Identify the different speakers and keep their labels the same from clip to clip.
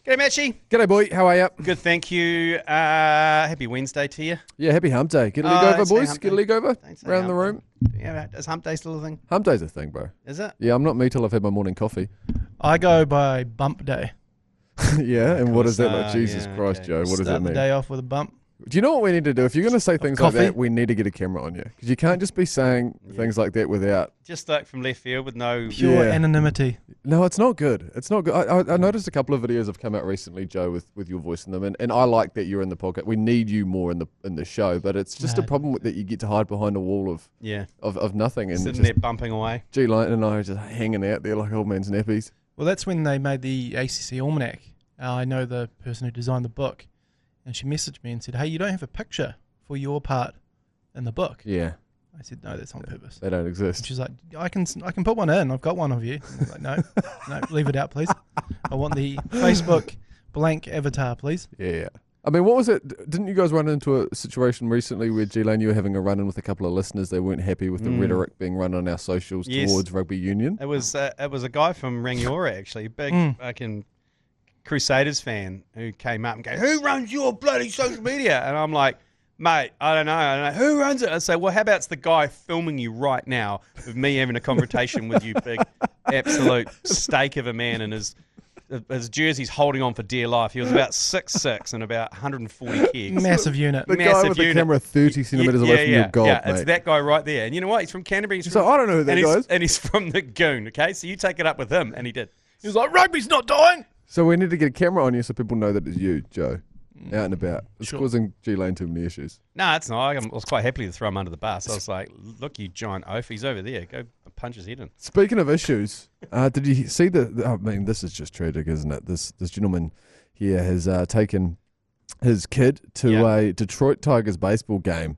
Speaker 1: G'day, Matchy.
Speaker 2: G'day, boy. How are you?
Speaker 1: Good, thank you. Happy Wednesday to you.
Speaker 2: Yeah, happy hump day. Get a leg over,
Speaker 1: don't say
Speaker 2: boys.
Speaker 1: hump
Speaker 2: Get a
Speaker 1: day.
Speaker 2: leg over
Speaker 1: Don't say
Speaker 2: around the
Speaker 1: hump
Speaker 2: room.
Speaker 1: day. Yeah, is hump day still a thing?
Speaker 2: Hump day's a thing, bro.
Speaker 1: Is it?
Speaker 2: Yeah, I'm not me till I've had my morning coffee.
Speaker 3: I go by bump day.
Speaker 2: Yeah, and what does that
Speaker 1: course,
Speaker 2: like? Jesus
Speaker 1: yeah,
Speaker 2: Christ,
Speaker 1: okay.
Speaker 2: Joe. What does
Speaker 3: Start
Speaker 2: that
Speaker 3: the
Speaker 2: mean?
Speaker 3: day off with a bump.
Speaker 2: Do you know what we need to do? If you're going to say things like
Speaker 3: coffee?
Speaker 2: that, we need to get a camera on you. Because you can't just be saying things like that without...
Speaker 1: Just like from left field with no...
Speaker 3: Pure
Speaker 2: Yeah.
Speaker 3: anonymity.
Speaker 2: No, it's not good. It's not good. I noticed a couple of videos have come out recently, Joe, with your voice in them, and I like that you're in the podcast. We need you more in the show, but it's just a problem with that you get to hide behind a wall of nothing. And
Speaker 1: Sitting
Speaker 2: just,
Speaker 1: there bumping away.
Speaker 2: G Lane and I are just hanging out there like old man's nappies.
Speaker 3: Well, that's when they made the ACC Almanac. I know the person who designed the book, and she messaged me and said, "Hey, you don't have a picture for your part in the book."
Speaker 2: Yeah.
Speaker 3: I said, "No, that's on purpose."
Speaker 2: They don't
Speaker 3: And
Speaker 2: exist.
Speaker 3: she's like, "I can put one in. I've got one of you." And I was like, "No, no, leave it out, please. I want the Facebook blank avatar, please."
Speaker 2: Yeah. I mean, what was it? Didn't you guys run into a situation recently where, G Lane, you were having a run-in with a couple of listeners? They weren't happy with the rhetoric being run on our socials
Speaker 1: Yes.
Speaker 2: towards rugby union.
Speaker 1: It was a guy from Rangiora, actually, big fucking Crusaders fan, who came up and go, "Who runs your bloody social media?" And I'm like, "Mate, I don't know. Who runs it?" I say, "Well, how about it's the guy filming you right now of me having a confrontation with you, big absolute steak of a man, and his jersey's holding on for dear life." He was about 6'6" and about 140 kegs.
Speaker 3: Massive unit.
Speaker 2: The guy
Speaker 1: Massive
Speaker 2: with the
Speaker 1: unit.
Speaker 2: camera 30 centimetres away from your goal,
Speaker 1: yeah,
Speaker 2: mate.
Speaker 1: it's that guy right there. And you know what? He's from Canterbury. He's
Speaker 2: So
Speaker 1: from,
Speaker 2: I don't know who that guy is.
Speaker 1: and he's from the Goon, okay? So you take it up with him, and he did.
Speaker 3: He was like, "Rugby's not dying."
Speaker 2: So we need to get a camera on you so people know that it's you, Joe, out and about. It's
Speaker 3: Sure.
Speaker 2: causing G Lane too many issues.
Speaker 1: No, it's not. I was quite happy to throw him under the bus. I was like, "Look, you giant oaf. He's over there. Go punch his head in."
Speaker 2: Speaking of issues, did you see I mean, this is just tragic, isn't it? This gentleman here has taken his kid to a Detroit Tigers baseball game,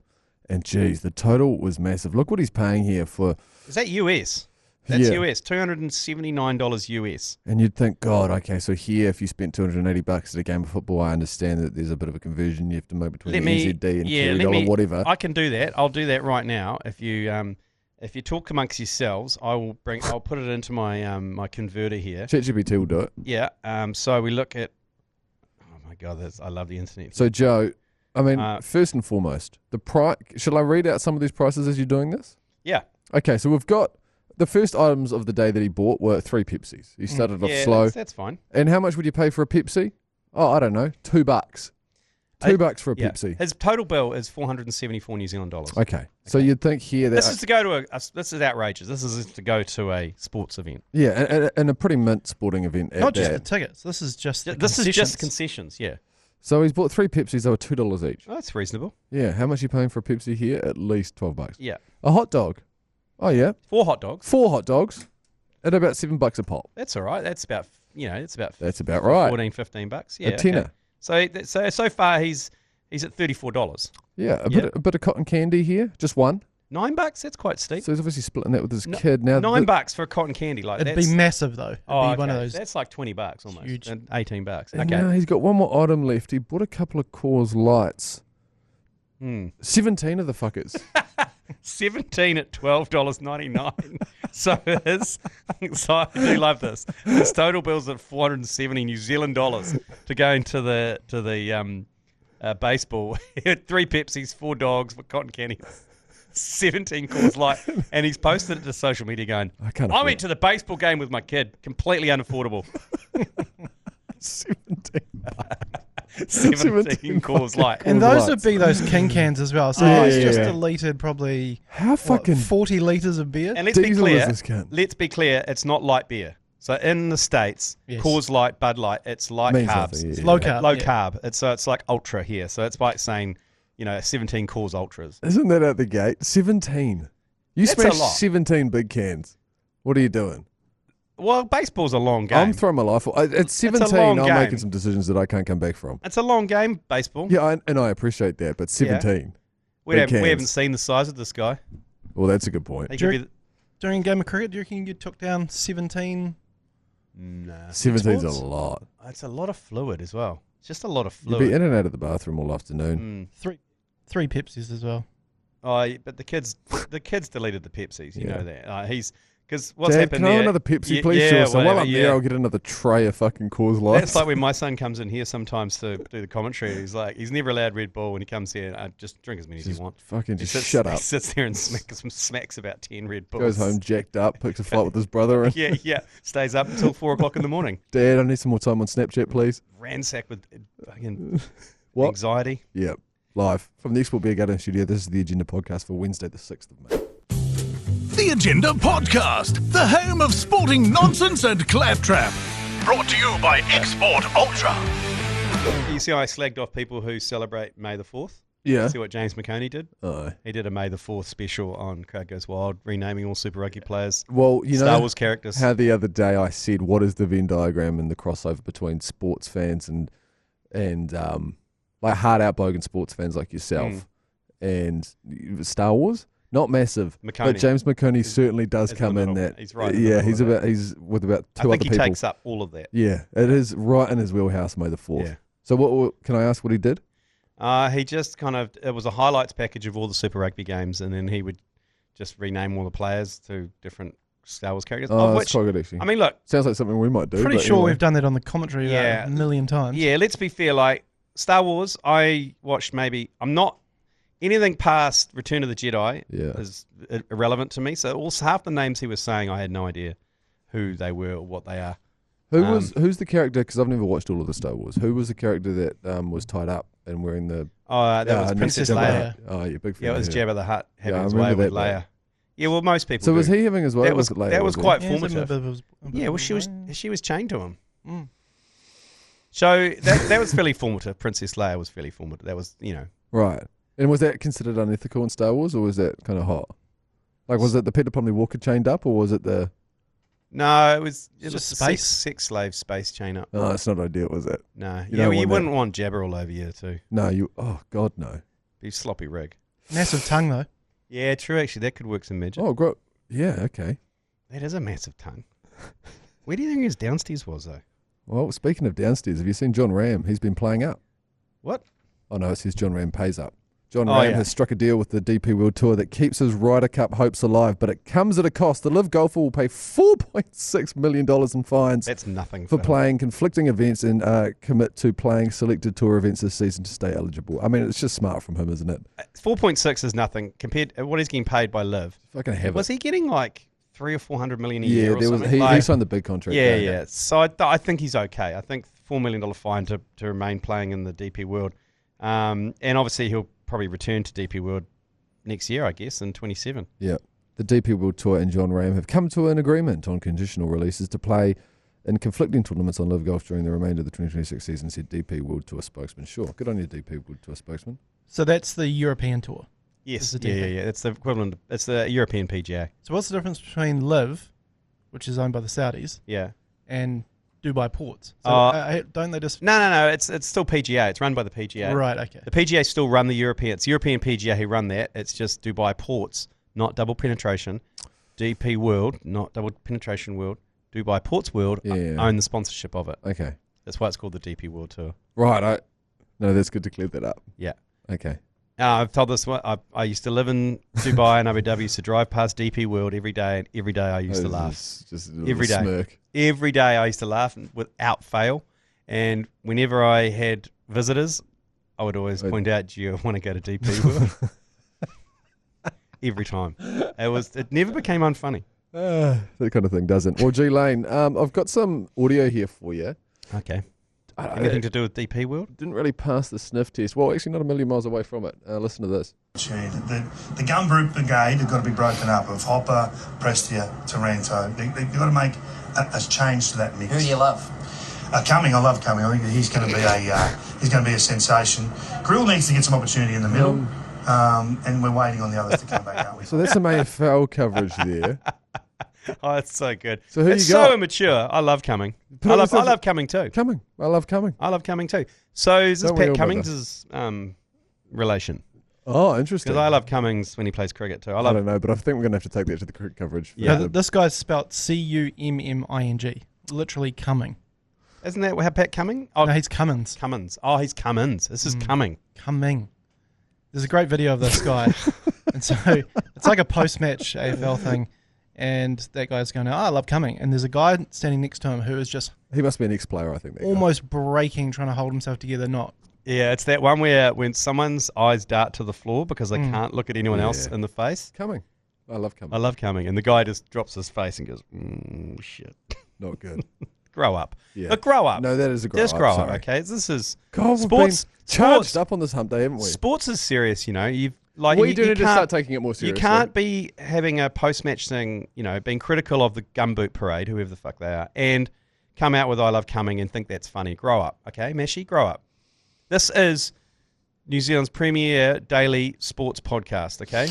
Speaker 2: and geez, the total was massive. Look what he's paying here for.
Speaker 1: Is that US? That's
Speaker 2: Yeah.
Speaker 1: US. $279 US.
Speaker 2: And you'd think, God, okay, so here, if you spent $280 at a game of football, I understand that there's a bit of a conversion you have to make between the NZD and Kiwi dollar, whatever.
Speaker 1: I can do that. I'll do that right now. If you talk amongst yourselves, I'll put it into my my converter here.
Speaker 2: ChatGPT will do it.
Speaker 1: Yeah. So we look at. Oh my God, I love the internet.
Speaker 2: So, Joe, I mean, first and foremost, the price. Shall I read out some of these prices as you're doing this?
Speaker 1: Yeah.
Speaker 2: Okay, so we've got the first items of the day that he bought were 3 Pepsis. He started off slow.
Speaker 1: That's fine.
Speaker 2: And how much would you pay for a Pepsi? Oh, I don't know, $2. $2 for a Pepsi.
Speaker 1: His total bill is 474 New Zealand dollars.
Speaker 2: Okay, so you'd think here that
Speaker 1: This is to go to this is outrageous. This is to go to a sports event.
Speaker 2: yeah, and a pretty mint sporting event. At
Speaker 3: Not just the
Speaker 2: that.
Speaker 3: tickets. This is just the
Speaker 1: This is just
Speaker 3: concessions.
Speaker 1: concessions. Yeah.
Speaker 2: So he's bought 3 Pepsis. They were $2 each.
Speaker 1: Oh, that's reasonable.
Speaker 2: Yeah, how much are you paying for a Pepsi here? At least $12.
Speaker 1: Yeah.
Speaker 2: A hot dog. Oh yeah,
Speaker 1: 4 hot dogs.
Speaker 2: 4 hot dogs at about $7 a pop.
Speaker 1: That's all right. That's about
Speaker 2: That's about right.
Speaker 1: 14, $15. Yeah.
Speaker 2: A tenner.
Speaker 1: Okay. So far he's at $34.
Speaker 2: Yeah, a bit of cotton candy here, just one.
Speaker 1: $9. That's quite steep.
Speaker 2: So he's obviously splitting that with his kid. Now
Speaker 1: $9 for a cotton candy like
Speaker 3: It'd
Speaker 1: that's,
Speaker 3: be massive though. It'd
Speaker 1: Oh,
Speaker 3: be one of
Speaker 1: okay.
Speaker 3: those.
Speaker 1: That's like $20 almost.
Speaker 3: Huge.
Speaker 1: And $18.
Speaker 2: And
Speaker 1: Okay.
Speaker 2: now he's got one more item left. He bought a couple of Coors Lights. 17 of the fuckers.
Speaker 1: 17 at $12.99. So I do love this. His total bill's at 470 New Zealand dollars to go into the baseball. He had 3 Pepsis, 4 dogs, for cotton candy, 17 Coors Light, and he's posted it to social media going, I went to the baseball game with my kid, completely unaffordable.
Speaker 2: 17.
Speaker 1: 17 Coors Light.
Speaker 3: And those would be those king cans as well. So
Speaker 2: Yeah,
Speaker 3: he's
Speaker 2: yeah,
Speaker 3: just
Speaker 2: yeah.
Speaker 3: deleted probably
Speaker 2: How fucking
Speaker 3: 40 litres of beer.
Speaker 1: And let's be
Speaker 2: diesel
Speaker 1: clear,
Speaker 2: is this cunt?
Speaker 1: it's not light beer. So in the States,
Speaker 3: Yes.
Speaker 1: Coors Light, Bud Light, it's light
Speaker 2: Means
Speaker 1: carbs.
Speaker 2: nothing, yeah,
Speaker 3: It's
Speaker 2: yeah.
Speaker 3: low carb.
Speaker 1: Low
Speaker 3: yeah.
Speaker 1: carb. It's like ultra here. So it's like saying, 17 Coors Ultras.
Speaker 2: Isn't that out the gate? 17. You
Speaker 1: That's a
Speaker 2: smashed
Speaker 1: lot.
Speaker 2: 17 big cans. What are you doing?
Speaker 1: Well, baseball's a long game.
Speaker 2: I'm throwing my life. At 17,
Speaker 1: long
Speaker 2: I'm
Speaker 1: game.
Speaker 2: making some decisions that I can't come back from.
Speaker 1: It's a long game, baseball.
Speaker 2: Yeah, and I appreciate that, but 17.
Speaker 1: we
Speaker 2: big
Speaker 1: haven't
Speaker 2: cans.
Speaker 1: seen the size of this guy.
Speaker 2: Well, that's a good point.
Speaker 1: He
Speaker 3: Do
Speaker 1: could
Speaker 3: you-
Speaker 1: be
Speaker 3: During a game of cricket, do you reckon you took down 17?
Speaker 1: Nah.
Speaker 2: 17's a
Speaker 3: sports?
Speaker 2: lot.
Speaker 1: It's a lot of fluid as well. It's just a lot of
Speaker 2: You'd be
Speaker 1: fluid.
Speaker 2: in and out of the bathroom all afternoon.
Speaker 3: Three Pepsis as well.
Speaker 1: Oh, but the kids deleted the Pepsis. You know that. He's Because what's
Speaker 2: Dad,
Speaker 1: happened
Speaker 2: can I have
Speaker 1: there?
Speaker 2: another Pepsi,
Speaker 1: Yeah,
Speaker 2: please?
Speaker 1: yeah,
Speaker 2: Sure. So while
Speaker 1: whatever,
Speaker 2: I'm
Speaker 1: yeah.
Speaker 2: there, I'll get another tray of fucking Coors Lights.
Speaker 1: That's like when my son comes in here sometimes to do the commentary. He's like, he's never allowed Red Bull when he comes here. I just drink as many as you want.
Speaker 2: Fucking
Speaker 1: He
Speaker 2: just
Speaker 1: sits,
Speaker 2: shut
Speaker 1: he
Speaker 2: up.
Speaker 1: sits there and smacks about 10 Red Bulls.
Speaker 2: Goes home jacked up, picks a fight with his brother. And
Speaker 1: yeah. Stays up until 4 o'clock in the morning.
Speaker 2: Dad, I need some more time on Snapchat, please.
Speaker 1: Ransacked with fucking
Speaker 2: What?
Speaker 1: anxiety.
Speaker 2: Yeah, live from the Export Beer Garden studio. This is the Agenda podcast for Wednesday, the 6th of May.
Speaker 4: The Agenda Podcast, the home of sporting nonsense and claptrap. Brought to you by Export Ultra.
Speaker 1: You see, I slagged off people who celebrate May the 4th.
Speaker 2: Yeah.
Speaker 1: See what James McConey did?
Speaker 2: Oh.
Speaker 1: He did a May the 4th special on Crowd Goes Wild, renaming all Super Rugby players
Speaker 2: Well, you
Speaker 1: Star
Speaker 2: know
Speaker 1: Wars characters.
Speaker 2: how the other day I said, what is the Venn diagram and the crossover between sports fans and like hard out bogan sports fans like yourself and Star Wars? Not massive,
Speaker 1: McConey.
Speaker 2: but James McConey certainly does
Speaker 1: Is
Speaker 2: come
Speaker 1: the
Speaker 2: in
Speaker 1: middle.
Speaker 2: that.
Speaker 1: He's right in the
Speaker 2: Yeah,
Speaker 1: middle of
Speaker 2: he's with about
Speaker 1: I
Speaker 2: two
Speaker 1: think
Speaker 2: other
Speaker 1: he
Speaker 2: people.
Speaker 1: takes up all of that.
Speaker 2: Yeah, it is right in his wheelhouse. May the 4th.
Speaker 1: Yeah.
Speaker 2: So what can I ask? What he did?
Speaker 1: He just it was a highlights package of all the Super Rugby games, and then he would just rename all the players to different Star Wars characters.
Speaker 2: Oh,
Speaker 1: of
Speaker 2: that's
Speaker 1: which,
Speaker 2: quite good actually.
Speaker 1: I mean, look,
Speaker 2: Sounds like something we might do.
Speaker 3: Pretty
Speaker 2: but
Speaker 3: sure
Speaker 2: anyway.
Speaker 3: we've done that on the commentary
Speaker 1: Yeah.
Speaker 3: a million times.
Speaker 1: yeah, let's be fair. Like Star Wars, I watched I'm not anything past Return of the Jedi
Speaker 2: Yeah.
Speaker 1: is irrelevant to me. So also half the names he was saying, I had no idea who they were or what they are.
Speaker 2: Who's the character? Because I've never watched all of the Star Wars. Who was the character that was tied up and wearing the?
Speaker 1: Oh, that was Princess
Speaker 3: Princess
Speaker 1: Leia.
Speaker 3: Leia.
Speaker 2: Oh, yeah, big fan.
Speaker 1: Yeah, it was
Speaker 2: of her.
Speaker 1: Jabba the Hutt having
Speaker 2: I
Speaker 1: his way
Speaker 2: remember
Speaker 1: with
Speaker 2: that
Speaker 1: Leia.
Speaker 2: bit.
Speaker 1: Yeah, well, most people.
Speaker 2: So was
Speaker 1: do.
Speaker 2: he having as well?
Speaker 1: That
Speaker 2: or
Speaker 1: was
Speaker 2: it Leia,
Speaker 1: that was
Speaker 2: it?
Speaker 1: quite
Speaker 3: Yeah, it's a
Speaker 1: formative.
Speaker 3: bit of a
Speaker 1: Yeah, well,
Speaker 3: bit
Speaker 1: she was chained to him.
Speaker 3: Mm.
Speaker 1: So that was fairly formative. Princess Leia was fairly formative. That was,
Speaker 2: Right. And was that considered unethical in Star Wars, or was that kind of hot? Like, was it the Peter Plumley Walker chained up, or was it the?
Speaker 1: no, it was
Speaker 3: just
Speaker 1: the
Speaker 3: space.
Speaker 1: sex slave space chain up.
Speaker 2: Oh, it's not ideal, was it?
Speaker 1: No,
Speaker 2: You don't
Speaker 1: you
Speaker 2: want
Speaker 1: wouldn't want Jabba all over you too.
Speaker 2: No, you. Oh God, no.
Speaker 1: Be sloppy rig.
Speaker 3: massive tongue though.
Speaker 1: Yeah, true. Actually, that could work some magic.
Speaker 2: Oh, great. Yeah. Okay.
Speaker 1: That is a massive tongue. Where do you think his downstairs was though?
Speaker 2: Well, speaking of downstairs, have you seen Jon Rahm? He's been playing up.
Speaker 1: What?
Speaker 2: Oh no, it says Jon Rahm pays up. Jon
Speaker 1: Oh,
Speaker 2: Rahm
Speaker 1: yeah.
Speaker 2: has struck a deal with the DP World Tour that keeps his Ryder Cup hopes alive, but it comes at a cost. The LIV golfer will pay $4.6 million in fines
Speaker 1: That's nothing
Speaker 2: for
Speaker 1: him.
Speaker 2: playing conflicting events and commit to playing selected tour events this season to stay eligible. I mean, it's just smart from him, isn't it?
Speaker 1: 4.6 is nothing compared to what he's getting paid by Liv.
Speaker 2: Fucking have
Speaker 1: Was
Speaker 2: it.
Speaker 1: he getting like 300 or 400 million a year?
Speaker 2: Yeah,
Speaker 1: or
Speaker 2: there was.
Speaker 1: something?
Speaker 2: He
Speaker 1: Like,
Speaker 2: signed the big contract.
Speaker 1: yeah. So I think he's okay. I think $4 million fine to remain playing in the DP World, and obviously he'll probably return to DP World next year, I guess, in 27.
Speaker 2: Yeah. The DP World Tour and Jon Rahm have come to an agreement on conditional releases to play in conflicting tournaments on LIV Golf during the remainder of the 2026 season, said DP World Tour spokesman. Sure, good on you, DP World Tour spokesman.
Speaker 3: So that's the European tour.
Speaker 1: Yes,
Speaker 3: It's the DP.
Speaker 1: yeah. It's the equivalent. It's the European PGA.
Speaker 3: So what's the difference between LIV, which is owned by the Saudis,
Speaker 1: Yeah.
Speaker 3: and Dubai Ports? So don't they just
Speaker 1: No. It's still PGA. It's run by the PGA.
Speaker 3: right? Okay.
Speaker 1: The PGA still run the European. It's European PGA who run that. It's just Dubai Ports, not double penetration. DP World, not double penetration world. Dubai Ports World own the sponsorship of it.
Speaker 2: Okay.
Speaker 1: That's why it's called the DP World Tour.
Speaker 2: Right. No, that's good to clear that up.
Speaker 1: Yeah.
Speaker 2: Okay.
Speaker 1: I've told this one. I used to live in Dubai and Abu Dhabi. Used to drive past DP World every day, and every day I used to laugh.
Speaker 2: Just
Speaker 1: Every day.
Speaker 2: Smirk.
Speaker 1: Every day I used to laugh without fail. And whenever I had visitors, I would always point out, "Do you want to go to DP World?" Every time. It never became unfunny.
Speaker 2: That kind of thing doesn't. Well, G Lane, I've got some audio here for you.
Speaker 1: Okay. Anything to do with DP World?
Speaker 2: Didn't really pass the sniff test. Well, actually, not a million miles away from it. Listen to this.
Speaker 5: The gun group brigade have got to be broken up of Hopper, Prestia, Taranto. They've got to make a change to that mix.
Speaker 6: Who do you love?
Speaker 5: Cumming, I love Cumming. I think that he's going to be a sensation. Grill needs to get some opportunity in the middle, and we're waiting on the others to come back, aren't we?
Speaker 2: So that's some AFL coverage there.
Speaker 1: Oh, it's so good.
Speaker 2: So who
Speaker 1: it's
Speaker 2: you got?
Speaker 1: so immature. I love Cumming.
Speaker 2: Put
Speaker 1: I
Speaker 2: it
Speaker 1: love
Speaker 2: yourself-
Speaker 1: Cumming too.
Speaker 2: Cumming. I love Cumming.
Speaker 1: I love Cumming too. So is this
Speaker 2: Don't we all,
Speaker 1: Pat
Speaker 2: brother?
Speaker 1: Cummings' relation?
Speaker 2: Oh, interesting.
Speaker 1: Because I love Cummings when he plays cricket too.
Speaker 2: I don't know, but I think we're going to have to take that to the cricket coverage.
Speaker 1: Yeah.
Speaker 3: No, this guy's spelt Cumming, literally coming.
Speaker 1: Isn't that how Pat Cumming? Oh,
Speaker 3: No, he's Cummins.
Speaker 1: Cummins. Oh, he's Cummins. This is Cumming.
Speaker 3: Coming. There's a great video of this guy, and so it's like a post-match AFL thing, and that guy's going, I love coming. And there's a guy standing next to him who is just
Speaker 2: He must be an ex-player, I think. That
Speaker 3: almost breaking, trying to hold himself together, not.
Speaker 1: Yeah, it's that one where when someone's eyes dart to the floor because they can't look at anyone else in the face.
Speaker 2: Coming. I love coming.
Speaker 1: I love coming. And the guy just drops his face and goes, shit.
Speaker 2: Not good.
Speaker 1: Grow up.
Speaker 2: Yeah.
Speaker 1: Look, grow up.
Speaker 2: No, that is a grow
Speaker 1: Just
Speaker 2: up.
Speaker 1: grow
Speaker 2: sorry.
Speaker 1: up, okay? This is
Speaker 2: God, we've
Speaker 1: sports.
Speaker 2: been charged up on this hump day, haven't we?
Speaker 1: Sports is serious, you know. You've like
Speaker 2: We
Speaker 1: you,
Speaker 2: do
Speaker 1: you
Speaker 2: need to
Speaker 1: can't-
Speaker 2: start taking it more seriously.
Speaker 1: You can't be having a post-match thing, you know, being critical of the gumboot parade, whoever the fuck they are, and come out with I love coming and think that's funny. Grow up, okay? Meshi, grow up. This is New Zealand's premier daily sports podcast, okay?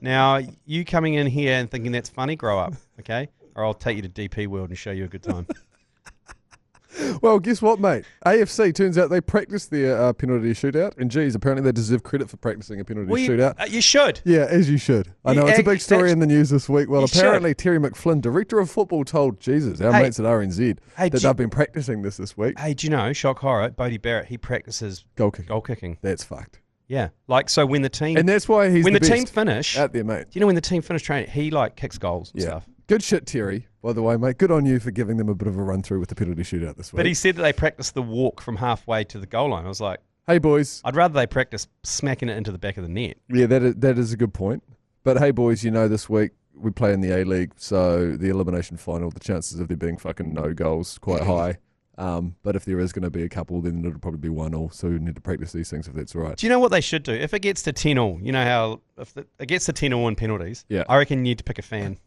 Speaker 1: Now, you coming in here and thinking that's funny, grow up, okay? Or I'll take you to DP World and show you a good time.
Speaker 2: Well, guess what, mate? AFC, turns out they practiced their penalty shootout, and geez, apparently they deserve credit for practicing a penalty shootout.
Speaker 1: You should.
Speaker 2: Yeah, as you should. I know, it's a big story in the news this week. Well,
Speaker 1: You
Speaker 2: apparently Terry McFlynn, Director of Football, told Jesus, our mates at RNZ,
Speaker 1: Hey,
Speaker 2: that they've been practicing this week.
Speaker 1: Hey, do you know, shock horror, Bodie Barrett, he practices
Speaker 2: Goal kicking.
Speaker 1: goal kicking.
Speaker 2: That's fucked.
Speaker 1: Yeah. Like, so when the team...
Speaker 2: And that's why he's
Speaker 1: when
Speaker 2: the
Speaker 1: the team
Speaker 2: best
Speaker 1: finish...
Speaker 2: out there, mate.
Speaker 1: Do you know when the team finish training, he, like, kicks goals and stuff.
Speaker 2: Good shit, Terry, by the way, mate. Good on you for giving them a bit of a run-through with the penalty shootout this week.
Speaker 1: But he said that they practiced the walk from halfway to the goal line. I was like,
Speaker 2: hey, boys.
Speaker 1: I'd rather they practice smacking it into the back of the net.
Speaker 2: Yeah, that is a good point. But hey, boys, you know, this week we play in the A-League, so the elimination final, the chances of there being fucking no goals quite high. But if there is going to be a couple, then it'll probably be 1-1. So we need to practice these things if that's all right.
Speaker 1: Do you know what they should do? If it gets to 10-all, you know how if it gets to 10-all in penalties, I reckon you need to pick a fan.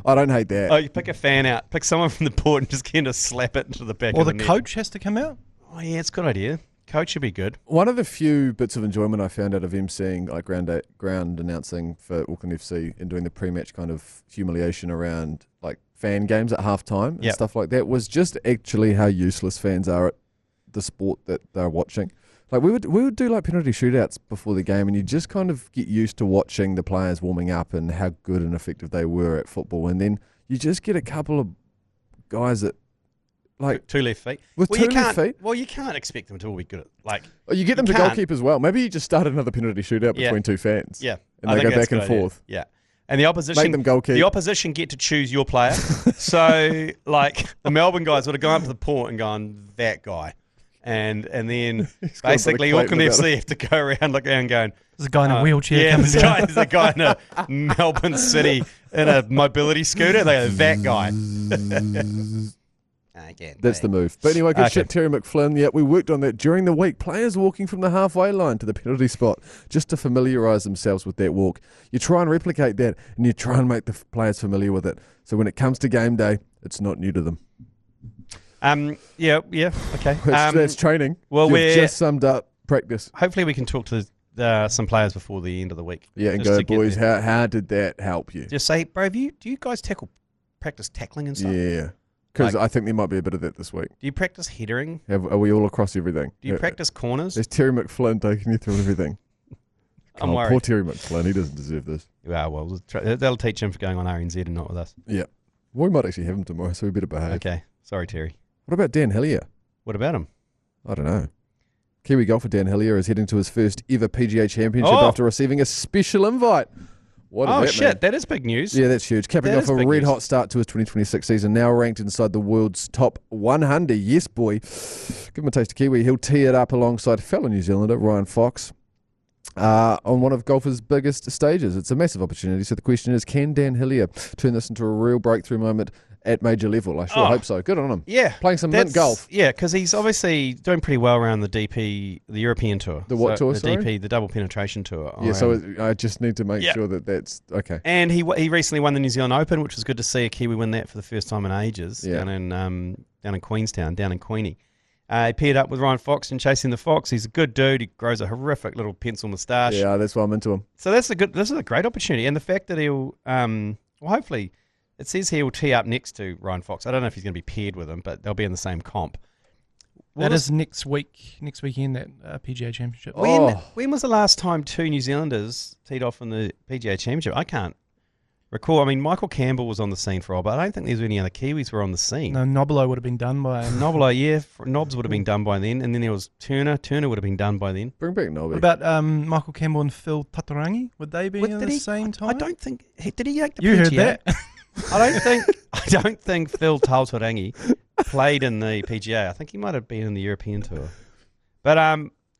Speaker 2: I don't hate that.
Speaker 1: Oh, you pick a fan out, pick someone from the board and just kind of slap it into the back
Speaker 3: Or
Speaker 1: of the
Speaker 3: the
Speaker 1: net.
Speaker 3: coach has to come out?
Speaker 1: Oh, yeah, it's a good idea. Coach should be good.
Speaker 2: One of the few bits of enjoyment I found out of emceeing like ground announcing for Auckland FC and doing the pre-match kind of humiliation around like fan games at halftime and stuff like that was just actually how useless fans are at the sport that they're watching. Like we would do like penalty shootouts before the game, and you just kind of get used to watching the players warming up and how good and effective they were at football, and then you just get a couple of guys that like
Speaker 1: two left feet.
Speaker 2: with two left feet.
Speaker 1: Well, you can't expect them to all be good at like.
Speaker 2: Oh, you get them to goalkeep as well. Maybe you just start another penalty shootout between two fans.
Speaker 1: Yeah,
Speaker 2: and they go back and forth.
Speaker 1: Yeah. And the opposition,
Speaker 2: Make them goalkeep.
Speaker 1: The opposition get to choose your player. So, like, the Melbourne guys would have gone up to the port and gone, that guy. And then basically Auckland FC have to go around looking and going,
Speaker 3: there's a guy in a wheelchair coming
Speaker 1: down.
Speaker 3: down.
Speaker 1: There's a guy in a Melbourne City in a mobility scooter. They go, that guy.
Speaker 2: That's the move. But anyway, good shit, Terry McFlynn. Yeah, we worked on that during the week. Players walking from the halfway line to the penalty spot just to familiarise themselves with that walk. You try and replicate that, and you try and make the players familiar with it. So when it comes to game day, it's not new to them.
Speaker 1: Yeah, okay.
Speaker 2: That's training.
Speaker 1: Well,
Speaker 2: You've just summed up practice.
Speaker 1: Hopefully we can talk to some players before the end of the week.
Speaker 2: Yeah, and go, boys, how did that help you?
Speaker 1: Just say, bro, do you guys practice tackling and stuff?
Speaker 2: Yeah. Because I think there might be a bit of that this week.
Speaker 1: Do you practice headering?
Speaker 2: Are we all across everything?
Speaker 1: Do you practice corners?
Speaker 2: There's Terry McFlynn taking you through everything.
Speaker 1: I'm worried.
Speaker 2: Poor Terry McFlynn. He doesn't deserve this.
Speaker 1: Well, that'll teach him for going on RNZ and not with us.
Speaker 2: Yeah. We might actually have him tomorrow, so we better behave.
Speaker 1: Okay. Sorry, Terry.
Speaker 2: What about Dan Hillier?
Speaker 1: What about him?
Speaker 2: I don't know. Kiwi golfer Dan Hillier is heading to his first ever PGA Championship after receiving a special invite. What does that mean?
Speaker 1: That is big news.
Speaker 2: Yeah, that's huge. Capping off a red-hot start to his 2026 season, now ranked inside the world's top 100. Yes, boy. Give him a taste of Kiwi. He'll tee it up alongside fellow New Zealander Ryan Fox on one of golfers' biggest stages. It's a massive opportunity. So the question is, can Dan Hillier turn this into a real breakthrough moment at major level? I sure hope so. Good on him.
Speaker 1: Yeah.
Speaker 2: Playing some mint golf.
Speaker 1: Yeah, because he's obviously doing pretty well around the DP, the European Tour.
Speaker 2: The what tour,
Speaker 1: The
Speaker 2: sorry?
Speaker 1: DP, the Double Penetration Tour.
Speaker 2: Yeah, so I just need to make sure that that's okay.
Speaker 1: And he recently won the New Zealand Open, which was good to see a Kiwi win that for the first time in ages down in Queenstown, down in Queenie. He paired up with Ryan Fox and Chasing the Fox. He's a good dude. He grows a horrific little pencil moustache.
Speaker 2: Yeah, that's why I'm into him.
Speaker 1: So this is a great opportunity. And the fact that he'll, hopefully, it says he'll tee up next to Ryan Fox. I don't know if he's going to be paired with him, but they'll be in the same comp.
Speaker 3: That is next weekend, that PGA Championship.
Speaker 1: When was the last time two New Zealanders teed off in the PGA Championship? I can't recall. I mean, Michael Campbell was on the scene for a while, but I don't think there's any other Kiwis were on the scene.
Speaker 3: No, Nobilo would have been done by...
Speaker 1: Knobs would have been done by then, and then there was Turner. Turner would have been done by then.
Speaker 2: Bring back Nobby.
Speaker 3: What about Michael Campbell and Phil Tatarangi? Would they be at the same time?
Speaker 1: I don't think... Did he make the PGA?
Speaker 3: You heard that?
Speaker 1: I don't think Phil Tautarangi played in the PGA. I think he might have been in the European Tour. But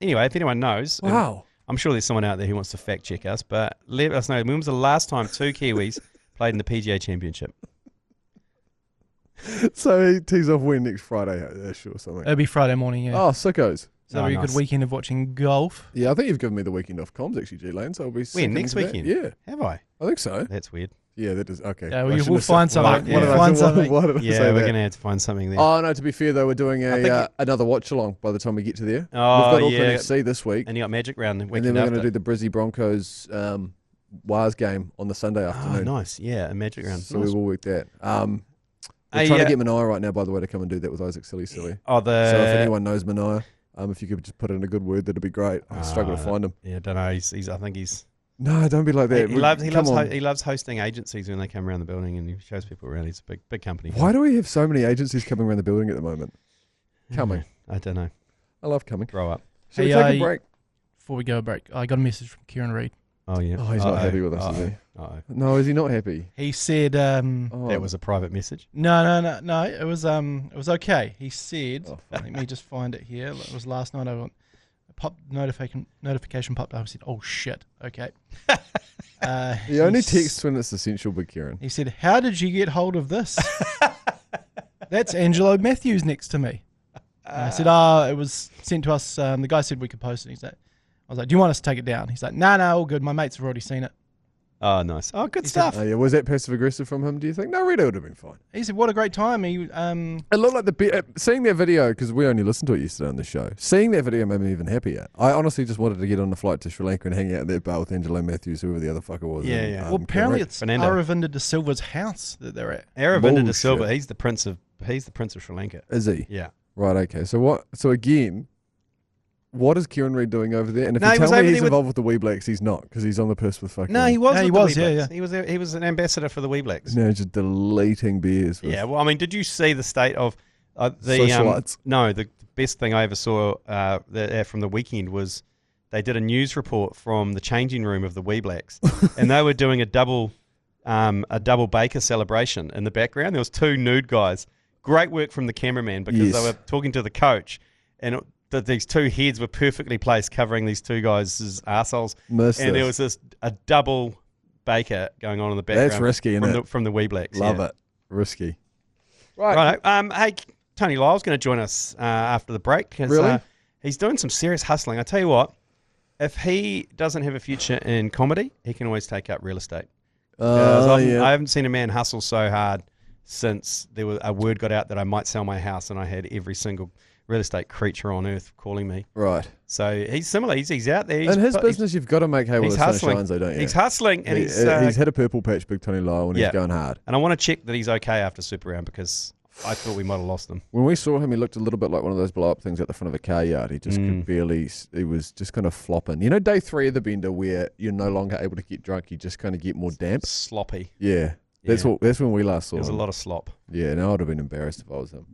Speaker 1: anyway, if anyone knows,
Speaker 2: Wow.
Speaker 1: I'm sure there's someone out there who wants to fact check us, but let us know. When was the last time 2 Kiwis played in the PGA Championship?
Speaker 2: So he tees off when next Friday or something.
Speaker 3: It'll be Friday morning, yeah.
Speaker 2: Oh, sickos.
Speaker 3: So it'll be a
Speaker 1: nice.
Speaker 3: good weekend of watching golf.
Speaker 2: Yeah, I think you've given me the weekend off comms actually, G Lane. So I'll be
Speaker 1: When, next
Speaker 2: second to that.
Speaker 1: weekend?
Speaker 2: Yeah,
Speaker 1: Have I?
Speaker 2: I think so.
Speaker 1: That's weird.
Speaker 2: Yeah, that is okay.
Speaker 3: Yeah,
Speaker 2: I
Speaker 3: we'll
Speaker 2: shouldn't have
Speaker 3: find
Speaker 2: said-
Speaker 3: something.
Speaker 2: Why did I
Speaker 3: Find
Speaker 2: say-
Speaker 3: something.
Speaker 2: why did I
Speaker 1: Yeah,
Speaker 2: say
Speaker 1: we're
Speaker 2: that?
Speaker 1: going to have to find something there.
Speaker 2: Oh no! To be fair, though, we're doing
Speaker 1: think
Speaker 2: another watch along by the time we get to there.
Speaker 1: Oh,
Speaker 2: We've got Auckland
Speaker 1: yeah.
Speaker 2: FC this week,
Speaker 1: And you got Magic Round the
Speaker 2: and
Speaker 1: weekend
Speaker 2: then we're
Speaker 1: after.
Speaker 2: going to do the Brizzy Broncos Wars game on the Sunday
Speaker 1: Oh,
Speaker 2: afternoon.
Speaker 1: nice. Yeah, a Magic Round.
Speaker 2: So
Speaker 1: Nice.
Speaker 2: we will work that. We're
Speaker 1: Hey,
Speaker 2: trying to get Mania right now, by the way, to come and do that with Isaac Silly.
Speaker 1: Oh,
Speaker 2: So if anyone knows Mania, if you could just put in a good word, that'd be great. I struggle to find him.
Speaker 1: Yeah, I don't know. He's I think he's...
Speaker 2: No, don't be like that.
Speaker 1: He loves hosting agencies when they come around the building, and he shows people around. He's a big company.
Speaker 2: Why do we have so many agencies coming around the building at the moment? Coming.
Speaker 1: I don't know.
Speaker 2: I love coming.
Speaker 1: Grow up.
Speaker 2: Should we
Speaker 3: Hey,
Speaker 2: take a break?
Speaker 3: Before we go a break, I got a message from Kieran Reid.
Speaker 1: Oh, yeah.
Speaker 2: Oh, he's not happy with us, is he?
Speaker 1: Uh-oh.
Speaker 2: No, is he not happy?
Speaker 3: He said,
Speaker 2: Oh,
Speaker 1: That was a private message.
Speaker 3: no. It was okay. He said,
Speaker 2: Oh,
Speaker 3: let me just find it here. It was last night. Notification popped up. I said, oh shit. Okay.
Speaker 2: he only texts when it's essential, Big Kieran.
Speaker 3: He said, how did you get hold of this? That's Angelo Matthews next to me. And I said, it was sent to us. The guy said we could post it. I was like, do you want us to take it down? He's like, no, all good. My mates have already seen it.
Speaker 1: Oh, nice. Oh, good
Speaker 3: He
Speaker 1: stuff.
Speaker 2: Yeah, was that passive aggressive from him? Do you think? No, Rita would have been fine.
Speaker 3: He said, what a great time. He
Speaker 2: It looked like seeing that video, because we only listened to it yesterday on the show. Seeing that video made me even happier. I honestly just wanted to get on the flight to Sri Lanka and hang out in that bar with Angelo Matthews, whoever the other fucker was.
Speaker 1: Yeah,
Speaker 2: and,
Speaker 1: yeah.
Speaker 3: well, apparently
Speaker 2: Kieran.
Speaker 3: it's
Speaker 1: Fernando.
Speaker 3: Aravinda de Silva's house that they're at.
Speaker 1: Aravinda de
Speaker 2: Bullshit.
Speaker 1: Silva, he's the prince of Sri Lanka.
Speaker 2: Is he?
Speaker 1: Yeah.
Speaker 2: Right, okay. So again, what is Kieran Reid doing over there? And if
Speaker 1: No,
Speaker 2: you
Speaker 1: he
Speaker 2: tell
Speaker 1: was
Speaker 2: me
Speaker 1: over
Speaker 2: he's
Speaker 1: there with-
Speaker 2: involved with the Wee Blacks, he's not, because he's on the purse with fucking...
Speaker 1: No, he was.
Speaker 3: No,
Speaker 1: with
Speaker 3: he
Speaker 1: the
Speaker 3: was,
Speaker 1: Wee
Speaker 3: yeah,
Speaker 1: Blacks.
Speaker 3: yeah.
Speaker 1: He was an ambassador for the Wee Blacks.
Speaker 2: No, just deleting beers with
Speaker 1: Yeah, well, I mean, did you see the state of the
Speaker 2: socialites.
Speaker 1: No, the best thing I ever saw from the weekend was they did a news report from the changing room of the Wee Blacks, and they were doing a double Baker celebration in the background. There was 2 nude guys. Great work from the cameraman because
Speaker 2: Yes.
Speaker 1: they were talking to the coach, and these 2 heads were perfectly placed covering these 2 guys' arseholes.
Speaker 2: Missed
Speaker 1: And there
Speaker 2: this.
Speaker 1: was a double Baker going on in the background.
Speaker 2: That's risky, isn't it?
Speaker 1: From the Wee Blacks.
Speaker 2: Love
Speaker 1: yeah.
Speaker 2: it. Risky.
Speaker 1: Right. Hey, Tony Lyall's going to join us after the break because
Speaker 2: Really?
Speaker 1: he's doing some serious hustling. I tell you what, if he doesn't have a future in comedy, he can always take up real estate. I haven't seen a man hustle so hard since a word got out that I might sell my house, and I had every single real estate creature on earth calling me.
Speaker 2: Right.
Speaker 1: So he's similar. He's out there.
Speaker 2: In his business, you've got to make hay while
Speaker 1: he's
Speaker 2: the sun
Speaker 1: hustling.
Speaker 2: shines, though, don't you?
Speaker 1: He's hustling, and
Speaker 2: he's
Speaker 1: he's
Speaker 2: hit a purple patch, Big Tony Lyall, and
Speaker 1: Yeah.
Speaker 2: he's going hard.
Speaker 1: and I want to check that he's okay after Super Round because I thought we might have lost him.
Speaker 2: When we saw him, he looked a little bit like one of those blow-up things at the front of a car yard. He just could barely... He was just kind of flopping. You know, day 3 of the bender where you're no longer able to get drunk, you just kind of get more damp?
Speaker 1: Sloppy.
Speaker 2: Yeah. That's when we last saw
Speaker 1: There was a
Speaker 2: him.
Speaker 1: lot of slop.
Speaker 2: Yeah, no, I would have been embarrassed if I was him.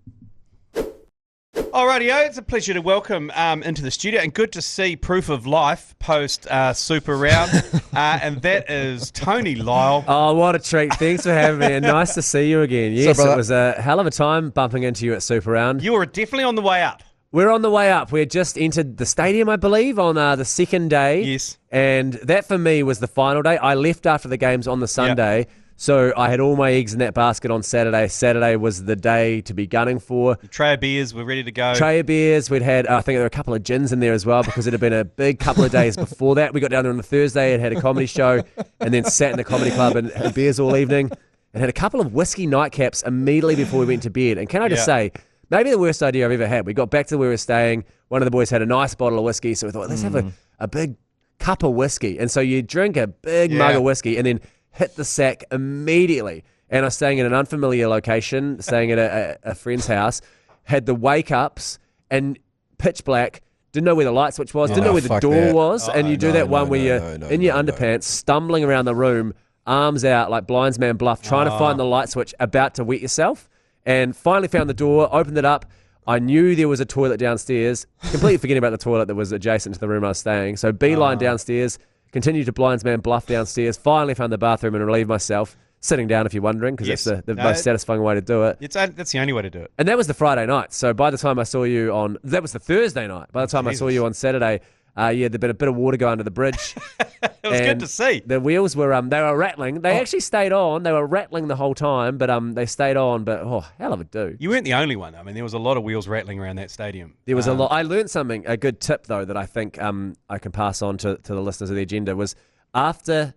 Speaker 1: Alrighty, it's a pleasure to welcome into the studio and good to see proof of life post Super Round. And that is Tony Lyall.
Speaker 6: Oh, what a treat. Thanks for having me and nice to see you again. Yes,
Speaker 2: brother?
Speaker 6: it was a hell of a time bumping into you at Super Round.
Speaker 1: You were definitely on the way up.
Speaker 6: We're on the way up. We had just entered the stadium, I believe, on the second day.
Speaker 1: Yes.
Speaker 6: And that for me was the final day. I left after the games on the Sunday. So I had all my eggs in that basket on Saturday. Saturday was the day to be gunning for.
Speaker 1: The tray of beers were ready to go.
Speaker 6: Tray of beers. We'd had, I think there were a couple of gins in there as well because it had been a big couple of days before that. We got down there on the Thursday and had a comedy show and then sat in the comedy club and had beers all evening and had a couple of whiskey nightcaps immediately before we went to bed. And can I just say, maybe the worst idea I've ever had. We got back to where we were staying. One of the boys had a nice bottle of whiskey. So we thought, let's have a big cup of whiskey. And so you drink a big mug of whiskey and then hit the sack immediately. And I was staying in an unfamiliar location, staying at a friend's house, had the wake-ups and pitch black, didn't know where the light switch was, didn't know where the
Speaker 2: fuck
Speaker 6: door
Speaker 2: that.
Speaker 6: was, and you do that one where you're in your underpants, stumbling around the room, arms out like blindsman bluff, trying to find the light switch, about to wet yourself, and finally found the door, opened it up. I knew there was a toilet downstairs, completely forgetting about the toilet that was adjacent to the room I was staying, so beeline downstairs, continued to blindsman bluff downstairs, finally found the bathroom and relieved myself. sitting down if you're wondering, because
Speaker 1: Yes.
Speaker 6: that's the
Speaker 1: No,
Speaker 6: most satisfying way to do it.
Speaker 1: That's the only way to do it.
Speaker 6: And that was the Friday night. So by the time I saw you that was the Thursday night. By the time I saw you on Saturday, there'd been a bit of water go under the bridge.
Speaker 1: It was good to see.
Speaker 6: The wheels were they were rattling. They actually stayed on. They were rattling the whole time, but they stayed on. But hell of a do.
Speaker 1: You weren't the only one. I mean, there was a lot of wheels rattling around that stadium.
Speaker 6: There was a lot. I learned a good tip though that I think I can pass on to the listeners of the agenda was after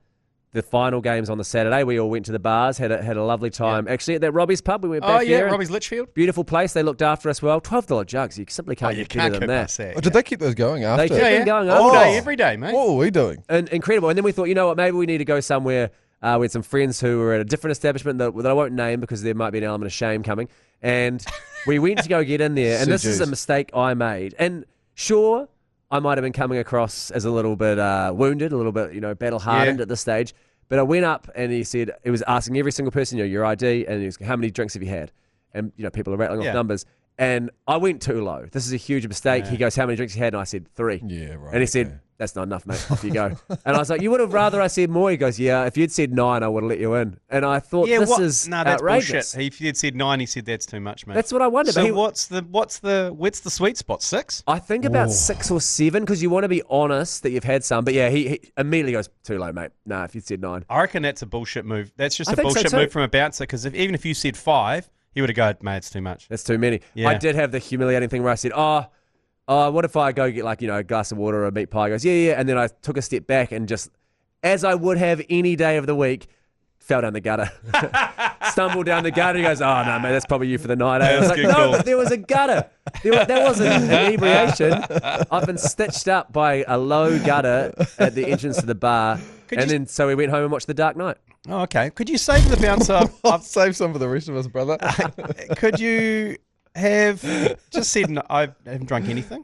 Speaker 6: the final games on the Saturday, we all went to the bars, had a lovely time. Yeah. Actually, at that Robbie's pub, we went back there.
Speaker 1: Robbie's Litchfield.
Speaker 6: Beautiful place. They looked after us well. $12 jugs. You simply can't get better than that.
Speaker 2: Did they keep those going after?
Speaker 6: They kept them going
Speaker 1: all
Speaker 6: after.
Speaker 1: day, every day, mate.
Speaker 2: What were we doing?
Speaker 6: And incredible. And then we thought, you know what, maybe we need to go somewhere. We had some friends who were at a different establishment that I won't name because there might be an element of shame coming. And we went to go get in there. And this is a mistake I made. And sure, I might have been coming across as a little bit wounded, a little bit, battle hardened at this stage. But I went up and he was asking every single person, your ID, and he was, how many drinks have you had? And, people are rattling off numbers. And I went too low. This is a huge mistake. He goes, how many drinks you had? And I said 3.
Speaker 2: Yeah, right.
Speaker 6: And he said, that's not enough, mate. Off you go. And I was like, you would have rather I said more? He goes, yeah, if you'd said 9, I would have let you in. And I thought, this is
Speaker 1: that's
Speaker 6: outrageous.
Speaker 1: bullshit. If you'd said 9, he said, that's too much, mate.
Speaker 6: That's what I wondered.
Speaker 1: So what's the sweet spot? 6?
Speaker 6: I think about 6 or 7 because you want to be honest that you've had some. But yeah, he immediately goes, too low, mate. Nah, if you'd said 9.
Speaker 1: I reckon that's a bullshit move. That's just
Speaker 6: I
Speaker 1: a
Speaker 6: think so
Speaker 1: bullshit
Speaker 6: too.
Speaker 1: move from a bouncer because even if you said 5, he would have gone, mate, it's too much.
Speaker 6: That's too many.
Speaker 1: Yeah.
Speaker 6: I did have the humiliating thing where I said, what if I go get a glass of water or a meat pie? He goes, yeah. And then I took a step back and just, as I would have any day of the week, fell down the gutter. Stumbled down the gutter. He goes, oh, no, mate, that's probably you for the night. I was like, no, but there was a gutter. That wasn't inebriation. I've been stitched up by a low gutter at the entrance to the bar. So we went home and watched The Dark Knight.
Speaker 1: Oh, okay. Could you save the bouncer?
Speaker 2: I'll save some for the rest of us, brother.
Speaker 1: Could you have just said, no, I haven't drunk anything?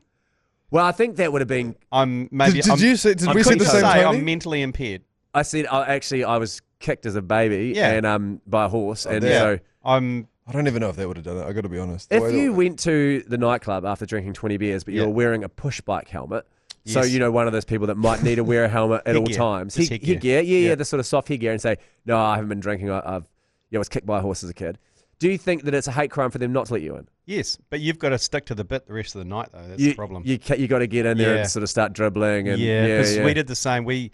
Speaker 6: Well, I think that would have been...
Speaker 2: Did we say the same,
Speaker 1: Tony?
Speaker 2: Tony?
Speaker 1: I'm mentally impaired.
Speaker 6: I said, I was kicked as a baby and by a horse. So
Speaker 2: I don't even know if that would have done it. I got to be honest.
Speaker 6: If you went to the nightclub after drinking 20 beers, but you were wearing a push bike helmet, so one of those people that might need to wear a helmet at all times. Headgear, the sort of soft headgear, and say, no, I haven't been drinking. I was kicked by a horse as a kid. Do you think that it's a hate crime for them not to let you in?
Speaker 1: Yes, but you've got to stick to the bit the rest of the night, though. That's the problem.
Speaker 6: You got to get in there and sort of start dribbling. And
Speaker 1: because we did the same. We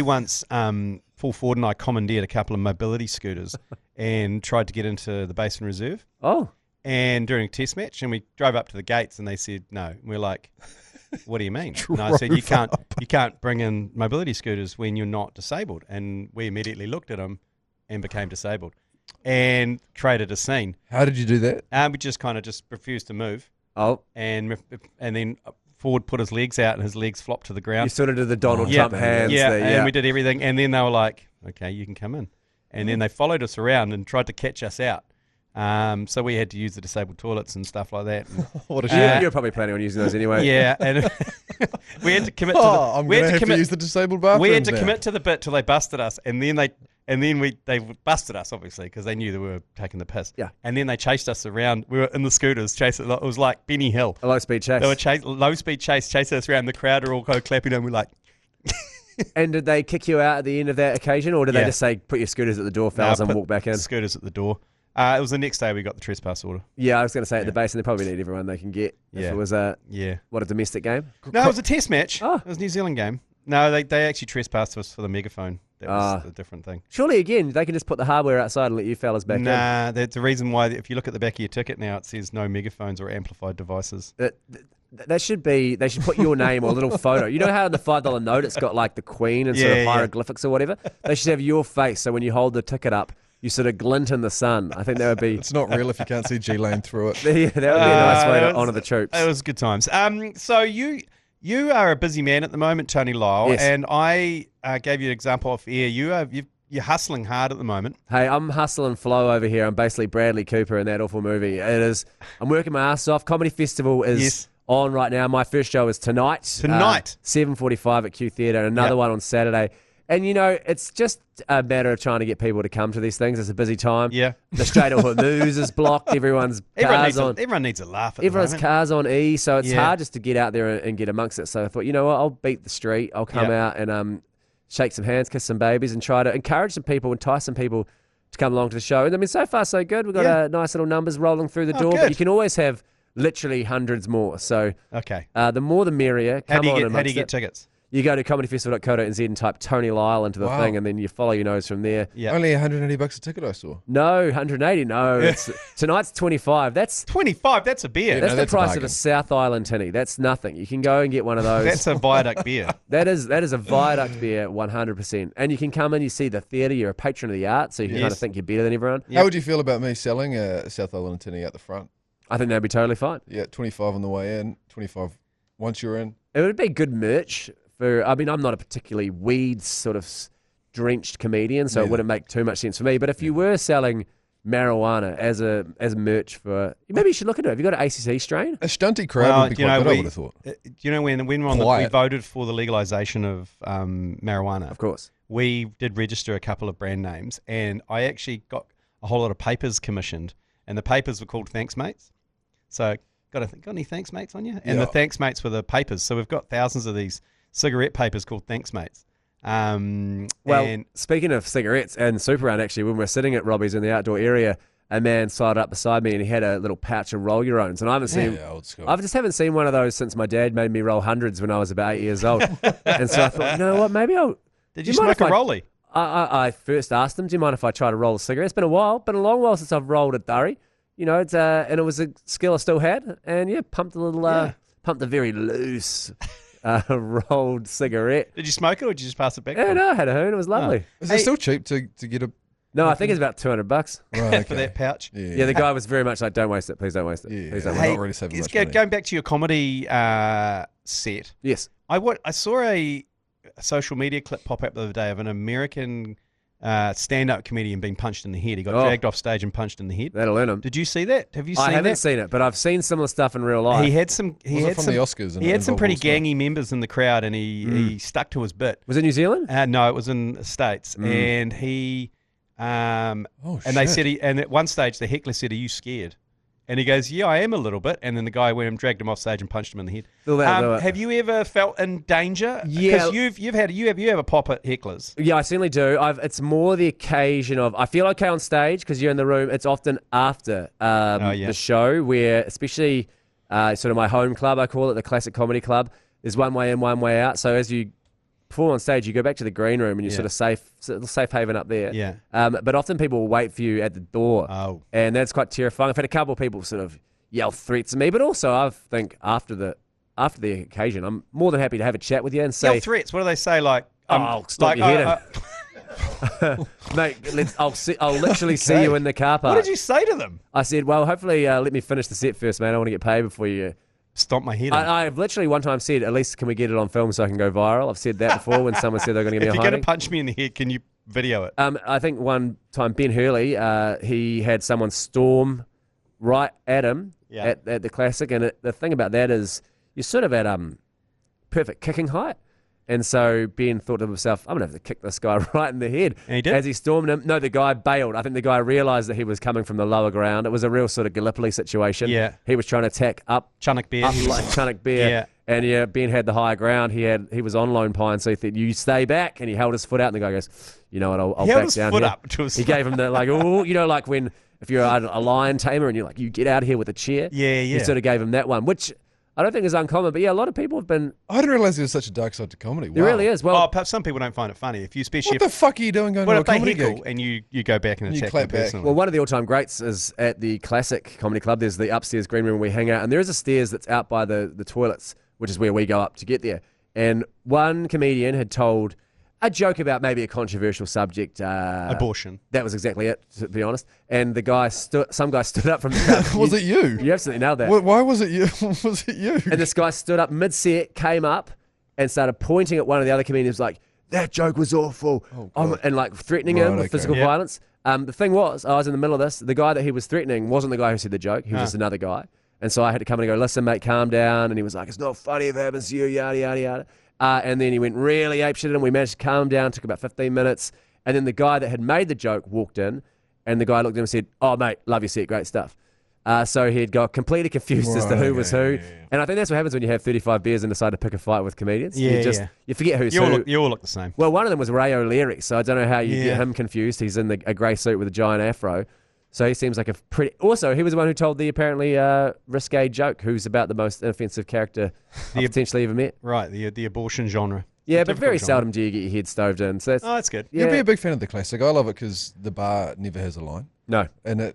Speaker 1: once, Paul Ford and I commandeered a couple of mobility scooters and tried to get into the Basin Reserve.
Speaker 6: Oh.
Speaker 1: And during a test match, and we drove up to the gates, and they said no. And we're like, what do you mean? And I said, you can't bring in mobility scooters when you're not disabled. And we immediately looked at them and became disabled and created a scene.
Speaker 2: How did you do that?
Speaker 1: We just kind of refused to move.
Speaker 6: Oh.
Speaker 1: And then Ford put his legs out and his legs flopped to the ground.
Speaker 6: You sort of did the Donald Trump hands.
Speaker 1: And we did everything. And then they were like, okay, you can come in. And then they followed us around and tried to catch us out. So we had to use the disabled toilets and stuff like that.
Speaker 2: What a shame.
Speaker 6: You're probably planning on using those anyway.
Speaker 1: Yeah, and we had to commit to the.
Speaker 2: I'm going to have to use the disabled bathroom.
Speaker 1: We had to commit to the bit till they busted us, and then they busted us obviously because they knew that we were taking the piss.
Speaker 6: Yeah,
Speaker 1: and then they chased us around. We were in the scooters chasing. It was like Benny Hill,
Speaker 6: a low speed chase.
Speaker 1: They were low speed chase, chasing us around. The crowd are all kind of clapping, and we're like.
Speaker 6: And did they kick you out at the end of that occasion, or did they just say, put your scooters at the door, fellas, and walk back in?
Speaker 1: Scooters at the door. It was the next day we got the trespass order.
Speaker 6: Yeah, I was going to say at the Basin, they probably need everyone they can get. If it was a domestic game?
Speaker 1: No, it was a test match.
Speaker 6: Oh.
Speaker 1: It was a New Zealand game. No, they actually trespassed us for the megaphone. That was a different thing.
Speaker 6: Surely, again, they can just put the hardware outside and let you fellas back in.
Speaker 1: Nah, that's the reason why, if you look at the back of your ticket now, it says no megaphones or amplified devices.
Speaker 6: That should be, they should put your name or a little photo. You know how in the $5 note it's got like the Queen and sort of hieroglyphics or whatever? They should have your face, so when you hold the ticket up, you sort of glint in the sun. I think that would be...
Speaker 2: It's not real if you can't see G Lane through it.
Speaker 6: Yeah, that would be a nice way to honour the troops.
Speaker 1: It was good times. So you are a busy man at the moment, Tony Lyall, and I gave you an example off air. You're hustling hard at the moment.
Speaker 6: Hey, I'm hustling flow over here. I'm basically Bradley Cooper in that awful movie. I'm working my ass off. Comedy Festival is on right now. My first show is tonight. 7:45 at Q Theatre, and another one on Saturday. And, it's just a matter of trying to get people to come to these things. It's a busy time.
Speaker 1: Yeah.
Speaker 6: The Strait of Hormuz is blocked. Everyone
Speaker 1: needs a laugh at
Speaker 6: everyone's
Speaker 1: the moment.
Speaker 6: car's on E, so it's hard just to get out there and get amongst it. So I thought, you know what, I'll beat the street. I'll come out and shake some hands, kiss some babies, and try to encourage some people, entice some people to come along to the show. And I mean, so far so good. We've got nice little numbers rolling through the door, but
Speaker 1: good.
Speaker 6: you can always have literally hundreds more. So
Speaker 1: Okay.
Speaker 6: the more the merrier.
Speaker 1: How
Speaker 6: Come
Speaker 1: do
Speaker 6: on
Speaker 1: you
Speaker 6: amongst
Speaker 1: get
Speaker 6: it.
Speaker 1: tickets?
Speaker 6: You go to comedyfestival.co.nz and type Tony Lyall into the
Speaker 2: Wow.
Speaker 6: thing, and then you follow your nose from there.
Speaker 1: Yeah.
Speaker 2: Only $180 a ticket I saw.
Speaker 6: No, 180. No, it's tonight's 25. That's
Speaker 1: 25. That's a beer.
Speaker 2: Yeah,
Speaker 6: that's
Speaker 2: no,
Speaker 6: the
Speaker 2: that's a
Speaker 6: price of
Speaker 2: bargain.
Speaker 6: a South Island tinny. That's nothing. You can go and get one of those.
Speaker 1: That's a viaduct beer.
Speaker 6: That is a viaduct beer, 100%. And you can come in, you see the theatre, you're a patron of the art, so you can kind of think you're better than everyone.
Speaker 2: How would you feel about me selling a South Island tinny at the front?
Speaker 6: I think that'd be totally fine.
Speaker 2: Yeah, 25 on the way in, 25 once you're in.
Speaker 6: It would be good merch for. I mean, I'm not a particularly weeds sort of drenched comedian, so it wouldn't make too much sense for me. But if you were selling marijuana as merch for, maybe you should look into it. Have you got an ACC strain?
Speaker 2: A stunty crowd would be quite good, I would have thought.
Speaker 1: When we voted for the legalization of marijuana,
Speaker 6: Of course.
Speaker 1: we did register a couple of brand names, and I actually got a whole lot of papers commissioned, and the papers were called Thanks Mates. So got any Thanks Mates on you? And the Thanks Mates were the papers. So we've got thousands of these cigarette papers called Thanks Mates.
Speaker 6: Well, speaking of cigarettes and Super Run, actually, when we were sitting at Robbie's in the outdoor area, a man sidled up beside me and he had a little pouch of roll your owns, and I haven't seen.
Speaker 2: Old school.
Speaker 6: I just haven't seen one of those since my dad made me roll hundreds when I was about 8 years old. And so I thought, you know what, maybe I'll.
Speaker 1: did you
Speaker 6: mind
Speaker 1: smoke a
Speaker 6: if
Speaker 1: rollie?
Speaker 6: I first asked him, do you mind if I try to roll a cigarette? It's been a while, been a long while since I've rolled a durry. You know, it's and it was a skill I still had, and pumped a little, pumped a very loose rolled cigarette.
Speaker 1: Did you smoke it, or did you just pass it back?
Speaker 6: Yeah, no, I had a hoon. It was lovely.
Speaker 2: Is it still cheap to get a...
Speaker 6: No, I think it's about $200.
Speaker 2: Right, okay.
Speaker 1: For that pouch?
Speaker 6: Yeah, the guy was very much like, don't waste it. Please don't waste it.
Speaker 2: Yeah,
Speaker 6: Please don't
Speaker 2: we're
Speaker 6: waste
Speaker 2: not really saving
Speaker 1: let's
Speaker 2: much
Speaker 1: go,
Speaker 2: money.
Speaker 1: going back to your comedy set.
Speaker 6: Yes.
Speaker 1: I saw a social media clip pop up the other day of an American stand-up comedian being punched in the head. He got dragged off stage and punched in the head.
Speaker 6: That'll earn him.
Speaker 1: Did you see that? Have you seen that?
Speaker 6: I haven't seen it, but I've seen similar stuff in real life.
Speaker 1: He had some.
Speaker 2: Was it from the Oscars? And
Speaker 1: He had some
Speaker 2: involved
Speaker 1: pretty
Speaker 2: all stuff?
Speaker 1: gangy members in the crowd, and he stuck to his bit.
Speaker 6: Was it New Zealand?
Speaker 1: No, it was in the States, and he. And they
Speaker 2: shit.
Speaker 1: said and at one stage the heckler said, "Are you scared?" And he goes, "Yeah, I am a little bit." And then the guy went and dragged him off stage and punched him in the head.
Speaker 6: Do it.
Speaker 1: Have you ever felt in danger?
Speaker 6: Yeah.
Speaker 1: Because you have a pop at hecklers.
Speaker 6: Yeah, I certainly do. It's more the occasion of I feel okay on stage because you're in the room. It's often after the show where, especially sort of my home club, I call it the Classic Comedy Club. There's one way in, one way out. So as you perform on stage, you go back to the green room and you're sort of safe haven up there.
Speaker 1: Yeah.
Speaker 6: But often people will wait for you at the door.
Speaker 1: Oh.
Speaker 6: And that's quite terrifying. I've had a couple of people sort of yell threats at me, but also I think after the occasion, I'm more than happy to have a chat with you and say,
Speaker 1: Yell threats. What do they say? Like,
Speaker 6: stop your head in. Mate, I'll literally see you in the car park.
Speaker 1: What did you say to them?
Speaker 6: I said, well, hopefully let me finish the set first, man. I want to get paid before you.
Speaker 1: Stomp my head in.
Speaker 6: I've literally one time said, at least can we get it on film so I can go viral? I've said that before when someone said they're going to give me
Speaker 1: If
Speaker 6: a
Speaker 1: you're
Speaker 6: hiding.
Speaker 1: going to punch me in the head, can you video it?
Speaker 6: I think one time Ben Hurley, he had someone storm right at him at the Classic, and the thing about that is you're sort of at perfect kicking height. And so Ben thought to himself, I'm going to have to kick this guy right in the head.
Speaker 1: And he did?
Speaker 6: As he stormed him. No, the guy bailed. I think the guy realised that he was coming from the lower ground. It was a real sort of Gallipoli situation.
Speaker 1: Yeah.
Speaker 6: He was trying to attack up
Speaker 1: Chunnock Bear.
Speaker 6: like Chunnock Bear.
Speaker 1: Yeah.
Speaker 6: And Ben had the higher ground. He was on Lone Pine, so he thought, you stay back. And he held his foot out, and the guy goes, you know what, I'll
Speaker 1: He held
Speaker 6: back
Speaker 1: his
Speaker 6: down
Speaker 1: foot
Speaker 6: here.
Speaker 1: up to his
Speaker 6: He gave him the, like, oh, you know, like when, if you're a lion tamer and you're like, you get out of here with a chair.
Speaker 1: Yeah.
Speaker 6: He sort of gave him that one, which I don't think is uncommon. But yeah, a lot of people have been.
Speaker 2: I didn't realise there was such a dark side to comedy.
Speaker 6: There really is. Well,
Speaker 1: Oh, perhaps some people don't find it funny. If you, especially
Speaker 2: What the fuck are you doing going
Speaker 1: what
Speaker 2: to a
Speaker 1: if they
Speaker 2: comedy
Speaker 1: heckle
Speaker 2: gig?
Speaker 1: and you go back and
Speaker 2: You
Speaker 1: attack
Speaker 2: clap
Speaker 1: them
Speaker 2: back.
Speaker 1: personally?
Speaker 6: well, one of the all-time greats is at the Classic Comedy Club. There's the upstairs green room where we hang out, and there is a stairs that's out by the toilets, which is where we go up to get there. And one comedian had told a joke about maybe a controversial subject.
Speaker 1: Abortion.
Speaker 6: That was exactly it, to be honest. And the guy some guy stood up from the crowd.
Speaker 2: Was it you?
Speaker 6: You absolutely nailed that.
Speaker 2: Why was it you? Was it you?
Speaker 6: And this guy stood up mid-set, came up, and started pointing at one of the other comedians like, that joke was awful. And like threatening him
Speaker 2: Right,
Speaker 6: with
Speaker 2: okay.
Speaker 6: physical
Speaker 1: Yep.
Speaker 6: violence. The thing was, I was in the middle of this. The guy that he was threatening wasn't the guy who said the joke. He was just another guy. And so I had to come in and go, listen, mate, calm down. And he was like, it's not funny if it happens to you, yada, yada, yada. And then he went really apeshit at him. We managed to calm down. Took about 15 minutes. And then the guy that had made the joke walked in. And the guy looked at him and said, oh, mate, love your set. Great stuff. So he'd got completely confused as to who was who. And I think that's what happens when you have 35 beers and decide to pick a fight with comedians. You forget who's who.
Speaker 1: You all look the same.
Speaker 6: Well, one of them was Ray O'Leary, so I don't know how you get him confused. He's in a grey suit with a giant afro. So he seems like a pretty... Also, he was the one who told the apparently risque joke, who's about the most inoffensive character I've potentially ever met.
Speaker 1: Right, the abortion genre.
Speaker 6: Yeah, but very seldom do you get your head stoved in. So
Speaker 1: that's good.
Speaker 2: You'd be a big fan of the classic. I love it because the bar never has a line.
Speaker 6: No.
Speaker 2: And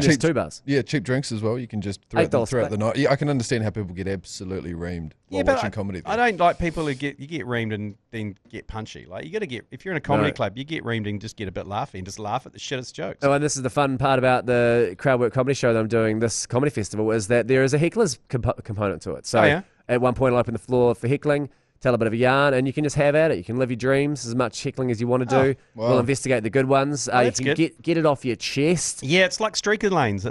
Speaker 6: just 2 bars.
Speaker 2: Yeah, cheap drinks as well. You can just throughout the night. Yeah, I can understand how people get absolutely reamed while watching comedy.
Speaker 1: I don't like people who get reamed and then get punchy. Like you got to get, if you're in a comedy club, you get reamed and just get a bit laughy and just laugh at the shittest jokes.
Speaker 6: Oh, and this is the fun part about the crowd work comedy show that I'm doing this comedy festival is that there is a heckler's component to it. So at one point I'll open the floor for heckling, tell a bit of a yarn, and you can just have at it. You can live your dreams, as much heckling as you want to do. We'll investigate the good ones. You can get it off your chest.
Speaker 1: Yeah, it's like streaker lanes.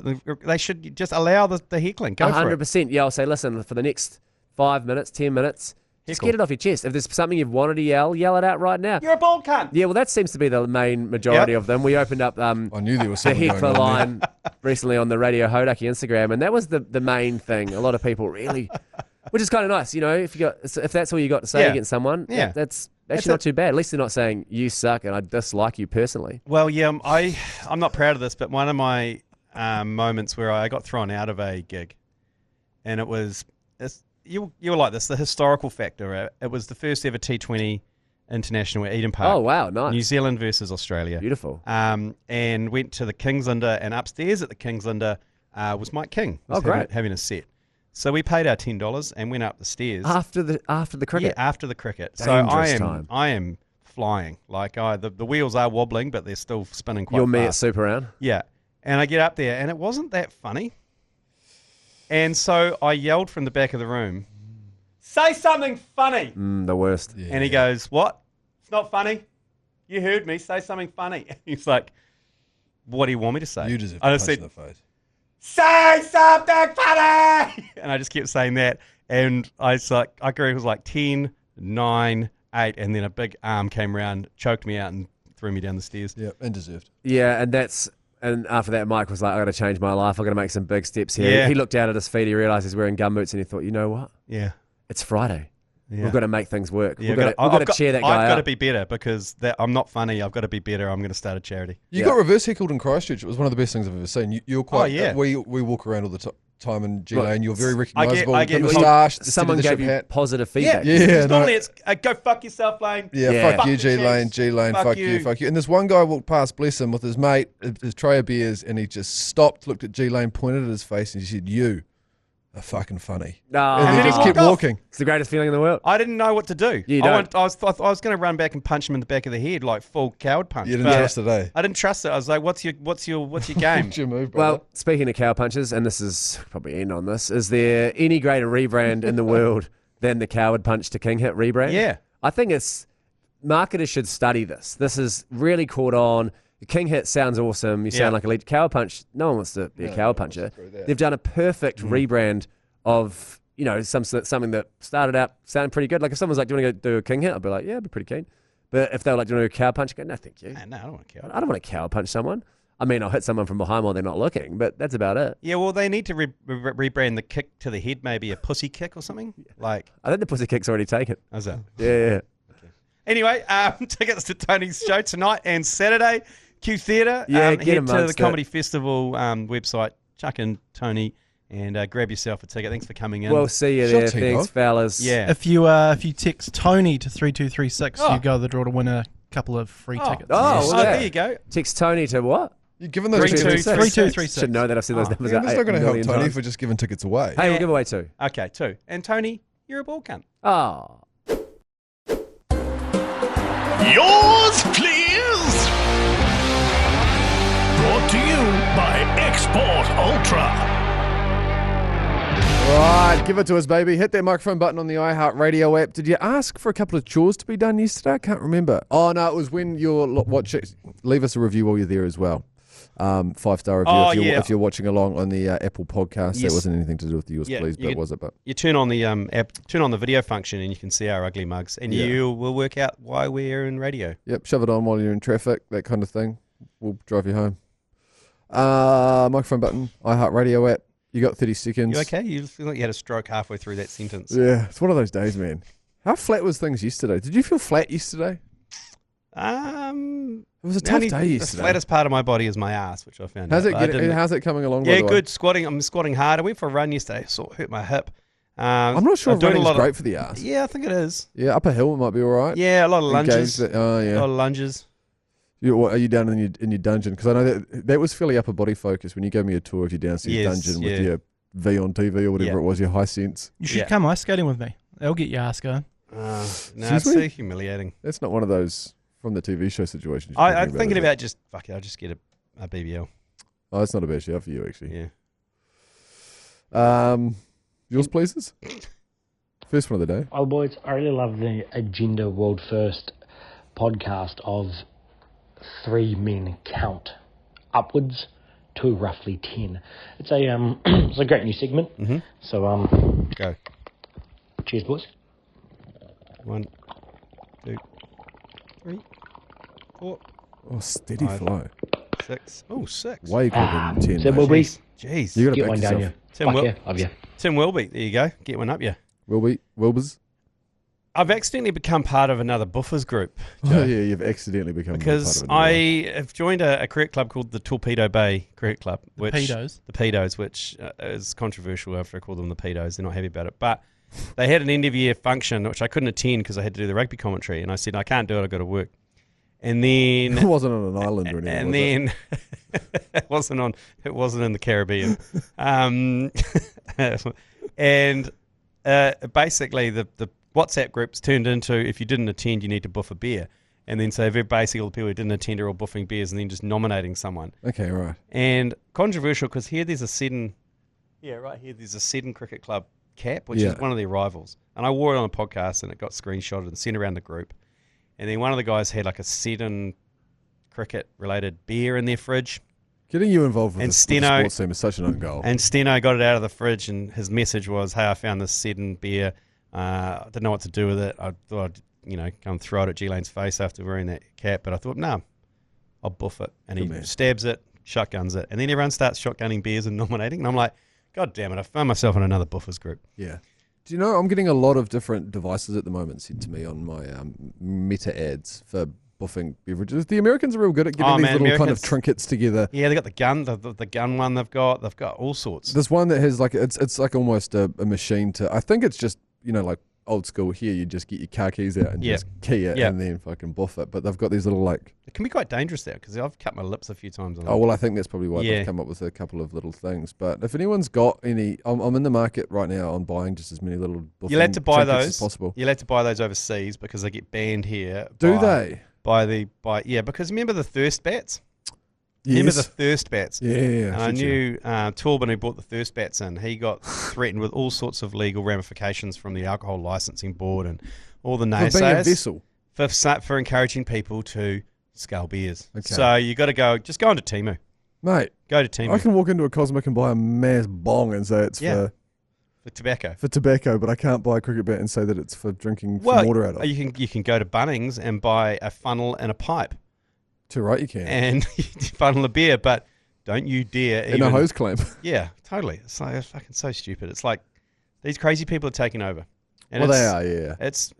Speaker 1: They should just allow the heckling. Go
Speaker 6: 100%. Yeah, I'll say, listen, for the next 5 minutes, 10 minutes, just get it off your chest. If there's something you've wanted to yell it out right now.
Speaker 1: You're a bald cunt.
Speaker 6: Yeah, well, that seems to be the main majority of them. We opened up
Speaker 2: I knew there was
Speaker 6: the
Speaker 2: something
Speaker 6: heckler
Speaker 2: going on
Speaker 6: line recently on the Radio Hodaki Instagram, and that was the main thing. A lot of people really... Which is kind of nice, if that's all you got to say against someone. Yeah, that's actually not too bad. At least they're not saying you suck and I dislike you personally.
Speaker 1: Well, yeah, I'm not proud of this, but one of my moments where I got thrown out of a gig, and it was you were like this, the historical factor. It was the first ever T20 international at Eden Park.
Speaker 6: Oh wow, nice.
Speaker 1: New Zealand versus Australia.
Speaker 6: Beautiful.
Speaker 1: And went to the Kingslander, and upstairs at the Kingslander was Mike King.
Speaker 6: Great,
Speaker 1: having a set. So we paid our $10 and went up the stairs
Speaker 6: after the cricket.
Speaker 1: Yeah, after the cricket.
Speaker 6: Dangerous
Speaker 1: so I am flying. Like the wheels are wobbling, but they're still spinning quite fast.
Speaker 6: You're me at Super Round.
Speaker 1: Yeah, and I get up there, and it wasn't that funny. And so I yelled from the back of the room, "Say something funny!"
Speaker 6: The worst.
Speaker 1: Yeah. And he goes, "What? It's not funny. You heard me. Say something funny." He's like, "What do you want me to say?"
Speaker 2: You deserve to punch in the face.
Speaker 1: Say something funny! And I just kept saying that. And I agree, it was like 10, 9, 8. And then a big arm came around, choked me out, and threw me down the stairs.
Speaker 2: Yeah, and deserved.
Speaker 6: Yeah, and after that, Mike was like, I got to change my life. I got to make some big steps here.
Speaker 1: Yeah.
Speaker 6: He looked down at his feet. He realised he's wearing gumboots, and he thought, you know what?
Speaker 1: Yeah.
Speaker 6: It's Friday.
Speaker 1: Yeah.
Speaker 6: We've got to make things work.
Speaker 1: Yeah,
Speaker 6: we've got to cheer that guy up.
Speaker 1: I've got to be better because I'm not funny. I've got to be better. I'm going to start a charity.
Speaker 2: You got reverse heckled in Christchurch. It was one of the best things I've ever seen. You're quite... we walk around all the time in G Lane. You're very recognisable.
Speaker 1: The
Speaker 2: moustache,
Speaker 6: someone gave you positive feedback.
Speaker 1: Normally it's go fuck yourself, Lane.
Speaker 2: Yeah, fuck you, G Lane. G Lane, fuck you. And this one guy walked past, bless him, with his mate, his tray of beers, and he just stopped, looked at G Lane, pointed at his face, and he said, "You are fucking funny."
Speaker 6: No.
Speaker 2: And he just kept walking.
Speaker 6: It's the greatest feeling in the world.
Speaker 1: I didn't know what to do.
Speaker 6: I
Speaker 1: was going to run back and punch him in the back of the head, like full coward punch.
Speaker 2: You didn't trust it, eh?
Speaker 1: I didn't trust it. I was like, "What's your game?"
Speaker 2: What's your move, brother?
Speaker 6: Well, speaking of cow punches, and this is probably end on this, is there any greater rebrand in the world than the coward punch to king hit rebrand?
Speaker 1: Yeah,
Speaker 6: I think marketers should study this. This is really caught on. The king hit sounds awesome. You sound like a lead. Coward punch. No one wants to be a coward puncher. They've done a perfect rebrand of something that started out sounding pretty good. Like if someone's like, "Do you want to go do a king hit?" I'd be like, "Yeah, I'd be pretty keen." But if they were like, "Do you want to do a cow punch?" I go, "No, thank you."
Speaker 1: No, I don't want to cow.
Speaker 6: I don't want to cow punch someone. I mean, I'll hit someone from behind while they're not looking, but that's about it.
Speaker 1: Yeah, well, they need to rebrand the kick to the head, maybe a pussy kick or something. Like
Speaker 6: I think the pussy kick's already taken.
Speaker 1: How's that?
Speaker 6: Yeah.
Speaker 1: Okay. Anyway, tickets to Tony's show tonight and Saturday, Q Theatre.
Speaker 6: Head
Speaker 1: to the Comedy Festival website. Chuck in Tony and grab yourself a ticket. Thanks for coming in.
Speaker 6: We'll see you there. Thanks, fellas.
Speaker 1: Yeah.
Speaker 3: If you text Tony to 3236, you go the draw to win a couple of free tickets.
Speaker 1: There you go.
Speaker 6: Text Tony to what?
Speaker 2: You're giving those
Speaker 3: 3236.
Speaker 6: Should know that I've seen those numbers.
Speaker 2: That's not going to help Tony for just giving tickets away.
Speaker 6: Hey, we'll give away 2.
Speaker 1: Okay, 2. And Tony, you're a ball cunt.
Speaker 6: Oh.
Speaker 4: Yours, please. Brought to you by Export Ultra.
Speaker 2: Right, give it to us, baby. Hit that microphone button on the iHeartRadio app. Did you ask for a couple of chores to be done yesterday? I can't remember. Oh, no, it was when you're watching. Leave us a review while you're there as well. 5-star review if you're watching along on the Apple podcast. Yes. That wasn't anything to do with yours, please, but was it? But
Speaker 1: you turn on the app, turn on the video function, and you can see our ugly mugs, and you will work out why we're in radio.
Speaker 2: Yep, shove it on while you're in traffic, that kind of thing. We'll drive you home. Microphone button, iHeartRadio app. You got 30 seconds.
Speaker 1: You okay? You feel like you had a stroke halfway through that sentence.
Speaker 2: Yeah, it's one of those days, man. How flat was things yesterday? Did you feel flat yesterday?
Speaker 1: It
Speaker 2: was a tough day yesterday.
Speaker 1: The flattest part of my body is my ass, which I found
Speaker 2: How's
Speaker 1: out.
Speaker 2: How's it coming along?
Speaker 1: Yeah,
Speaker 2: by the way?
Speaker 1: good. Squatting. I'm squatting hard. I went for a run yesterday. Sort of hurt my hip.
Speaker 2: I'm not sure if
Speaker 1: doing
Speaker 2: running's great for the ass.
Speaker 1: Yeah, I think it is.
Speaker 2: Yeah, up a hill it might be all right.
Speaker 1: Yeah, a lot of lunges.
Speaker 2: Oh, yeah.
Speaker 1: A lot of lunges.
Speaker 2: Are you down in your dungeon? Because I know that was fairly upper body focus when you gave me a tour of your downstairs dungeon with your V on TV or whatever it was, your high sense.
Speaker 3: You should come ice skating with me. That'll get your ass going.
Speaker 1: No, it's so humiliating.
Speaker 2: That's not one of those from the TV show situations.
Speaker 1: I'm thinking about just, fuck it, I'll just get a BBL.
Speaker 2: Oh, that's not a bad shout for you, actually.
Speaker 1: Yeah.
Speaker 2: Yours, pleases? First one of the day.
Speaker 7: Oh, boys, I really love the Agenda World First podcast of 3 men count upwards to roughly 10. It's a great new segment.
Speaker 1: Mm-hmm.
Speaker 7: So
Speaker 1: go.
Speaker 7: Cheers, boys.
Speaker 1: 1, 2, 3, 4.
Speaker 2: Oh, steady
Speaker 1: 5,
Speaker 2: flow.
Speaker 1: 6. Oh, 6.
Speaker 2: Way quicker than 10.
Speaker 7: So, Wilby,
Speaker 1: jeez.
Speaker 2: You got to
Speaker 7: get
Speaker 2: back
Speaker 7: one down
Speaker 2: yourself.
Speaker 7: you. Love you.
Speaker 1: Tim Wilby. There you go. Get one up you.
Speaker 2: Wilbers.
Speaker 1: I've accidentally become part of another buffers group.
Speaker 2: Oh, yeah, you've accidentally become
Speaker 1: because
Speaker 2: part of
Speaker 1: I have joined a cricket club called the Torpedo Bay Cricket Club.
Speaker 3: The
Speaker 1: Pedos, which is controversial after I call them the Pedos. They're not happy about it. But they had an end of year function, which I couldn't attend because I had to do the rugby commentary. And I said, I can't do it, I've got to work. And then...
Speaker 2: It wasn't on an island or anything,
Speaker 1: and then it wasn't in the Caribbean. And basically the WhatsApp groups turned into, if you didn't attend, you need to buff a beer. And then so basically all the people who didn't attend are all buffing beers and then just nominating someone.
Speaker 2: Okay, right.
Speaker 1: And controversial because here there's a Seddon, right here there's a Seddon Cricket Club cap, which is one of their rivals. And I wore it on a podcast and it got screenshotted and sent around the group. And then one of the guys had like a Seddon cricket-related beer in their fridge.
Speaker 2: Getting you involved with the sports team is such an own goal.
Speaker 1: And Steno got it out of the fridge and his message was, hey, I found this Seddon beer. I didn't know what to do with it. I thought I'd, go and throw it at G Lane's face after wearing that cap. But I thought, no, I'll buff it. And he stabs it, shotguns it. And then everyone starts shotgunning beers and nominating. And I'm like, God damn it, I found myself in another buffers group.
Speaker 2: Yeah. Do you know, I'm getting a lot of different devices at the moment sent to me on my meta ads for buffing beverages. The Americans are real good at getting these little kind of trinkets together.
Speaker 1: Yeah, they got the gun, the gun one they've got all sorts.
Speaker 2: There's one that has like, it's like almost a machine to, I think it's just, like old school here, you just get your car keys out and just key it and then fucking buff it. But they've got these little like...
Speaker 1: It can be quite dangerous there because I've cut my lips a few times on it.
Speaker 2: Oh, well, I think that's probably why they've come up with a couple of little things. But if anyone's got any... I'm in the market right now on buying just as many little buffing
Speaker 1: You'll have to buy
Speaker 2: trinkets
Speaker 1: those.
Speaker 2: as possible.
Speaker 1: You'll have to buy those overseas because they get banned here.
Speaker 2: Do they?
Speaker 1: Because remember the thirst bats?
Speaker 2: Yes.
Speaker 1: Remember the thirst bats?
Speaker 2: Yeah.
Speaker 1: And I knew Torben, who bought the thirst bats in, he got threatened with all sorts of legal ramifications from the Alcohol Licensing Board and all the naysayers.
Speaker 2: For being a vessel.
Speaker 1: For encouraging people to scull beers.
Speaker 2: Okay.
Speaker 1: So you got to just go onto Temu.
Speaker 2: Mate.
Speaker 1: Go to Temu.
Speaker 2: I can walk into a Cosmic and buy a mass bong and say it's for
Speaker 1: tobacco.
Speaker 2: For tobacco, but I can't buy a cricket bat and say that it's for drinking water out of.
Speaker 1: You can go to Bunnings and buy a funnel and a pipe.
Speaker 2: Too right, you can.
Speaker 1: And funnel a beer, but don't you dare
Speaker 2: in a hose clamp.
Speaker 1: Yeah, totally. It's like fucking so stupid. It's like these crazy people are taking over. And
Speaker 2: they are, yeah.
Speaker 1: It's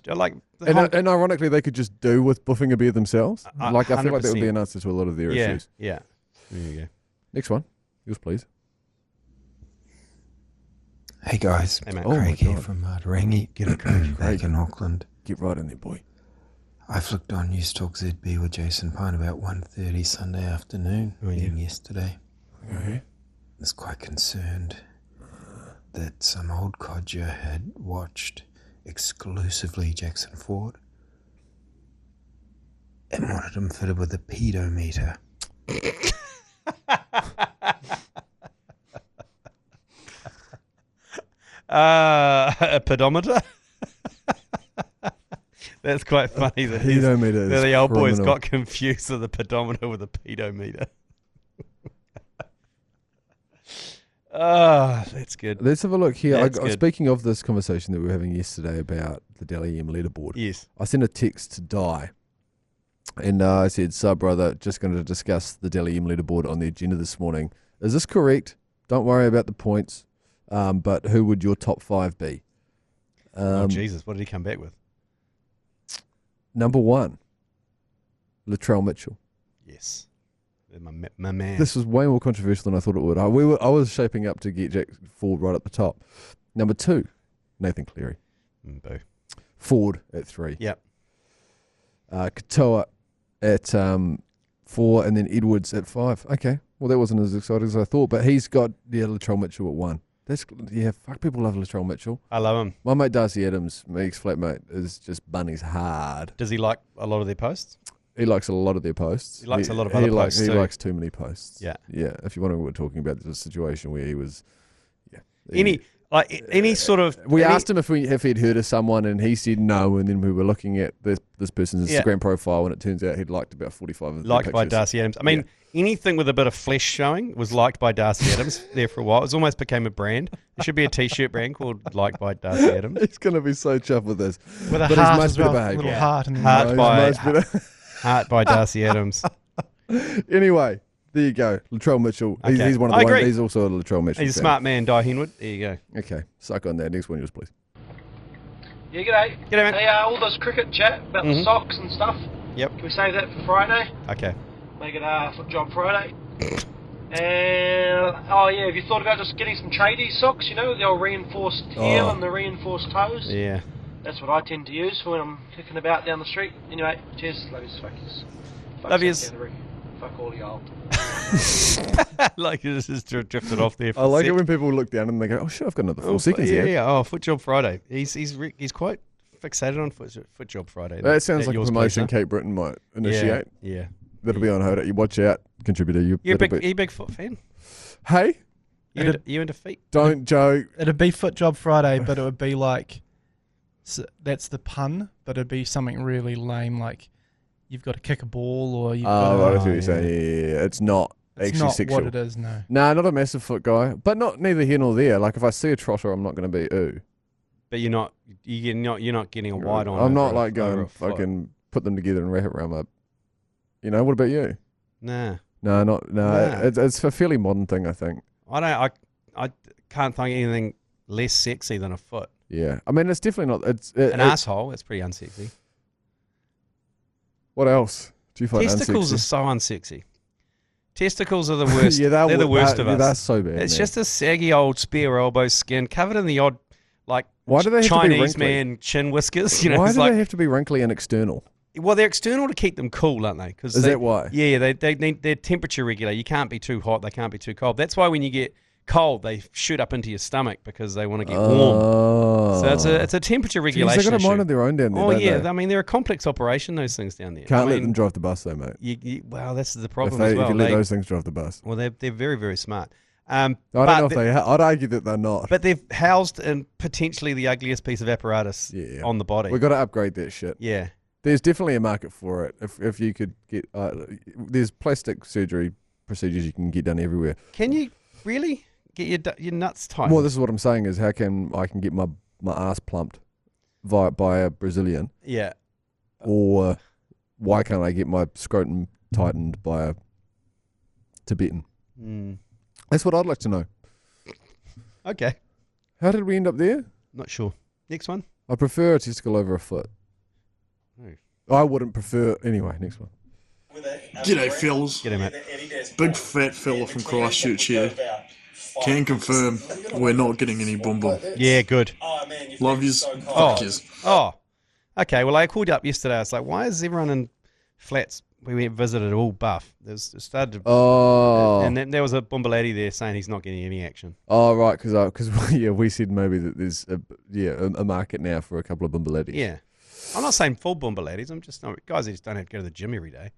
Speaker 1: like...
Speaker 2: And ironically, they could just do with buffing a beer themselves. I feel like that would
Speaker 1: 100%.
Speaker 2: be an answer to a lot of their issues.
Speaker 1: Yeah. There you go.
Speaker 2: Next one. Yours, please.
Speaker 8: Hey, guys.
Speaker 1: Hey, mate.
Speaker 8: Craig here from Rangi. Get a Craig back in Auckland.
Speaker 2: Get right in there, boy.
Speaker 8: I flicked on News Talk ZB with Jason Pine about 1:30 Sunday afternoon, yesterday.
Speaker 2: Okay.
Speaker 8: I was quite concerned that some old codger had watched exclusively Jackson Ford and wanted him fitted with a pedometer.
Speaker 1: A pedometer? That's quite funny that the old boys got confused with the pedometer with a pedometer. That's good.
Speaker 2: Let's have a look here. Speaking of this conversation that we were having yesterday about the Dally M leaderboard.
Speaker 1: Yes.
Speaker 2: I sent a text to Di And I said, "So, brother, just going to discuss the Dally M leaderboard on the agenda this morning. Is this correct? Don't worry about the points, but who would your top 5 be?"
Speaker 1: Oh, Jesus. What did he come back with?
Speaker 2: Number 1, Latrell Mitchell.
Speaker 1: Yes. My man.
Speaker 2: This was way more controversial than I thought it would. I was shaping up to get Jack Ford right at the top. Number 2, Nathan Cleary.
Speaker 1: Boo.
Speaker 2: Ford at 3.
Speaker 1: Yep.
Speaker 2: Katoa at 4, and then Edwards at 5. Okay, well that wasn't as exciting as I thought, but he's got Latrell Mitchell at 1. Fuck, people love Latrell Mitchell.
Speaker 1: I love him.
Speaker 2: My mate Darcy Adams, my ex-flatmate, is just bunnies hard.
Speaker 1: Does he like a lot of their posts?
Speaker 2: He likes a lot of their posts.
Speaker 1: He likes a lot of other posts
Speaker 2: He
Speaker 1: too.
Speaker 2: likes too many posts.
Speaker 1: Yeah.
Speaker 2: Yeah. If you wonder what we're talking about, there's a situation where he was. Yeah.
Speaker 1: Any sort of.
Speaker 2: We asked him if he'd heard of someone, and he said no. And then we were looking at this person's Instagram profile, and it turns out he'd liked about 45 of the
Speaker 1: Liked
Speaker 2: pictures.
Speaker 1: by Darcy Adams. I mean, anything with a bit of flesh showing was liked by Darcy Adams there for a while. It almost became a brand. There should be a T-shirt brand called Liked by Darcy Adams.
Speaker 2: He's going to be so chuffed with this.
Speaker 3: With a
Speaker 2: But
Speaker 3: heart
Speaker 2: he's much
Speaker 3: as well.
Speaker 2: better behaved.
Speaker 3: Little
Speaker 2: Yeah.
Speaker 3: heart. And
Speaker 1: Heart by Darcy Adams.
Speaker 2: Anyway, there you go. Latrell Mitchell.
Speaker 1: Okay.
Speaker 2: He's one of
Speaker 1: I
Speaker 2: the ones.
Speaker 1: agree.
Speaker 2: He's also a Latrell Mitchell.
Speaker 1: He's a
Speaker 2: fan.
Speaker 1: smart man, Di Henwood. There you go.
Speaker 2: Okay, suck on that. Next one, yours, please.
Speaker 9: Yeah, g'day.
Speaker 1: G'day, man.
Speaker 9: Hey, all this cricket chat about the socks and stuff.
Speaker 1: Yep.
Speaker 9: Can we save that for Friday?
Speaker 1: Okay.
Speaker 9: Make it Foot Job Friday. And, oh yeah, have you thought about just getting some tradie socks, you know, with the old reinforced heel and the reinforced toes?
Speaker 1: Yeah.
Speaker 9: That's what I tend to use for when I'm kicking about down the street. Anyway, cheers, love yous, fuckies.
Speaker 1: Love yous.
Speaker 9: Fuck all y'all.
Speaker 1: Like it just drifted off there. For
Speaker 2: I like
Speaker 1: a
Speaker 2: it
Speaker 1: sec.
Speaker 2: when people look down and they go, "Oh shit, I've got another 4 seconds
Speaker 1: yeah,
Speaker 2: here."
Speaker 1: yeah. Oh, Foot Job Friday. He's quite fixated on Foot Job Friday.
Speaker 2: That sounds like a
Speaker 1: yours,
Speaker 2: promotion
Speaker 1: please, huh?
Speaker 2: Kate Britain might initiate.
Speaker 1: Yeah.
Speaker 2: That'll be on hold. You watch out, contributor.
Speaker 1: You're a
Speaker 2: that'll
Speaker 1: big Foot fan.
Speaker 2: Hey,
Speaker 1: You into feet?
Speaker 2: don't joke.
Speaker 3: it'd be Foot Job Friday, but it would be like, that's the pun, but it'd be something really lame, like you've got to kick a ball or you've got
Speaker 2: Oh,
Speaker 3: to...
Speaker 2: right, I see what you're saying. Yeah. It's not
Speaker 3: It's
Speaker 2: actually
Speaker 3: not
Speaker 2: sexual.
Speaker 3: what it is, no.
Speaker 2: Nah, not a massive foot guy, but not neither here nor there. Like if I see a trotter, I'm not going to be ooh.
Speaker 1: But you're not getting a wide on.
Speaker 2: I'm not
Speaker 1: over
Speaker 2: like
Speaker 1: over
Speaker 2: going
Speaker 1: a foot.
Speaker 2: fucking put them together and wrap it around my. You know, what about you?
Speaker 1: Nah.
Speaker 2: No, no.
Speaker 1: Nah.
Speaker 2: It's a fairly modern thing, I think.
Speaker 1: I can't think of anything less sexy than a foot.
Speaker 2: Yeah, I mean, it's definitely not.
Speaker 1: An asshole. That's pretty unsexy.
Speaker 2: What else do you find
Speaker 1: Testicles are
Speaker 2: unsexy?
Speaker 1: so unsexy. Testicles are the worst.
Speaker 2: Yeah,
Speaker 1: they're the worst of us.
Speaker 2: They're so bad.
Speaker 1: It's
Speaker 2: man.
Speaker 1: just a saggy old spear elbow skin covered in the odd, like,
Speaker 2: Why do they have to be
Speaker 1: Chinese
Speaker 2: wrinkly?
Speaker 1: man chin whiskers. You know,
Speaker 2: Why
Speaker 1: it's
Speaker 2: do
Speaker 1: like,
Speaker 2: they have to be wrinkly and external?
Speaker 1: well, they're external to keep them cool, aren't they?
Speaker 2: Is that why?
Speaker 1: Yeah, they're temperature regulator. You can't be too hot. They can't be too cold. That's why when you get cold, they shoot up into your stomach because they want to get warm.
Speaker 2: Oh.
Speaker 1: So it's a temperature
Speaker 2: Jeez,
Speaker 1: regulation
Speaker 2: they got a mind
Speaker 1: issue.
Speaker 2: of their own down there.
Speaker 1: Oh
Speaker 2: don't
Speaker 1: yeah,
Speaker 2: they?
Speaker 1: I mean they're a complex operation. Those things down there.
Speaker 2: Can't
Speaker 1: I
Speaker 2: let
Speaker 1: mean,
Speaker 2: them drive the bus though, mate.
Speaker 1: Well, that's the
Speaker 2: If,
Speaker 1: problem as
Speaker 2: if
Speaker 1: well.
Speaker 2: you let those things drive the bus,
Speaker 1: Well, they're very, very smart.
Speaker 2: I don't know if they. I'd argue that they're not.
Speaker 1: But they've housed in potentially the ugliest piece of apparatus on the body.
Speaker 2: We've got to upgrade that shit.
Speaker 1: Yeah.
Speaker 2: There's definitely a market for it. If you could get, there's plastic surgery procedures you can get done everywhere.
Speaker 1: Can you really get your nuts tightened?
Speaker 2: Well, this is what I'm saying is how can I can get my ass plumped by a Brazilian?
Speaker 1: Yeah.
Speaker 2: Or why can't I get my scrotum tightened by a Tibetan? That's what I'd like to know.
Speaker 1: Okay.
Speaker 2: How did we end up there?
Speaker 1: Not sure. Next one.
Speaker 2: I prefer a testicle over a foot. I wouldn't prefer anyway. Next one.
Speaker 10: G'day, fellas.
Speaker 1: G'day, mate.
Speaker 10: Big fat fella from Christchurch here. Can confirm we're not getting any boom boom.
Speaker 1: Yeah, good.
Speaker 10: Love yous. Fuck yous.
Speaker 1: Oh. Okay, well, I called you up yesterday. I was like, why is everyone in flats we went and visited all buff? It started to, and then there was a Bumbalati there saying he's not getting any action.
Speaker 2: Oh, right, because yeah, we said maybe that there's a market now for a couple of Bumbalatis.
Speaker 1: Yeah. I'm not saying full Bumbalatis. I'm just guys that just don't have to go to the gym every day.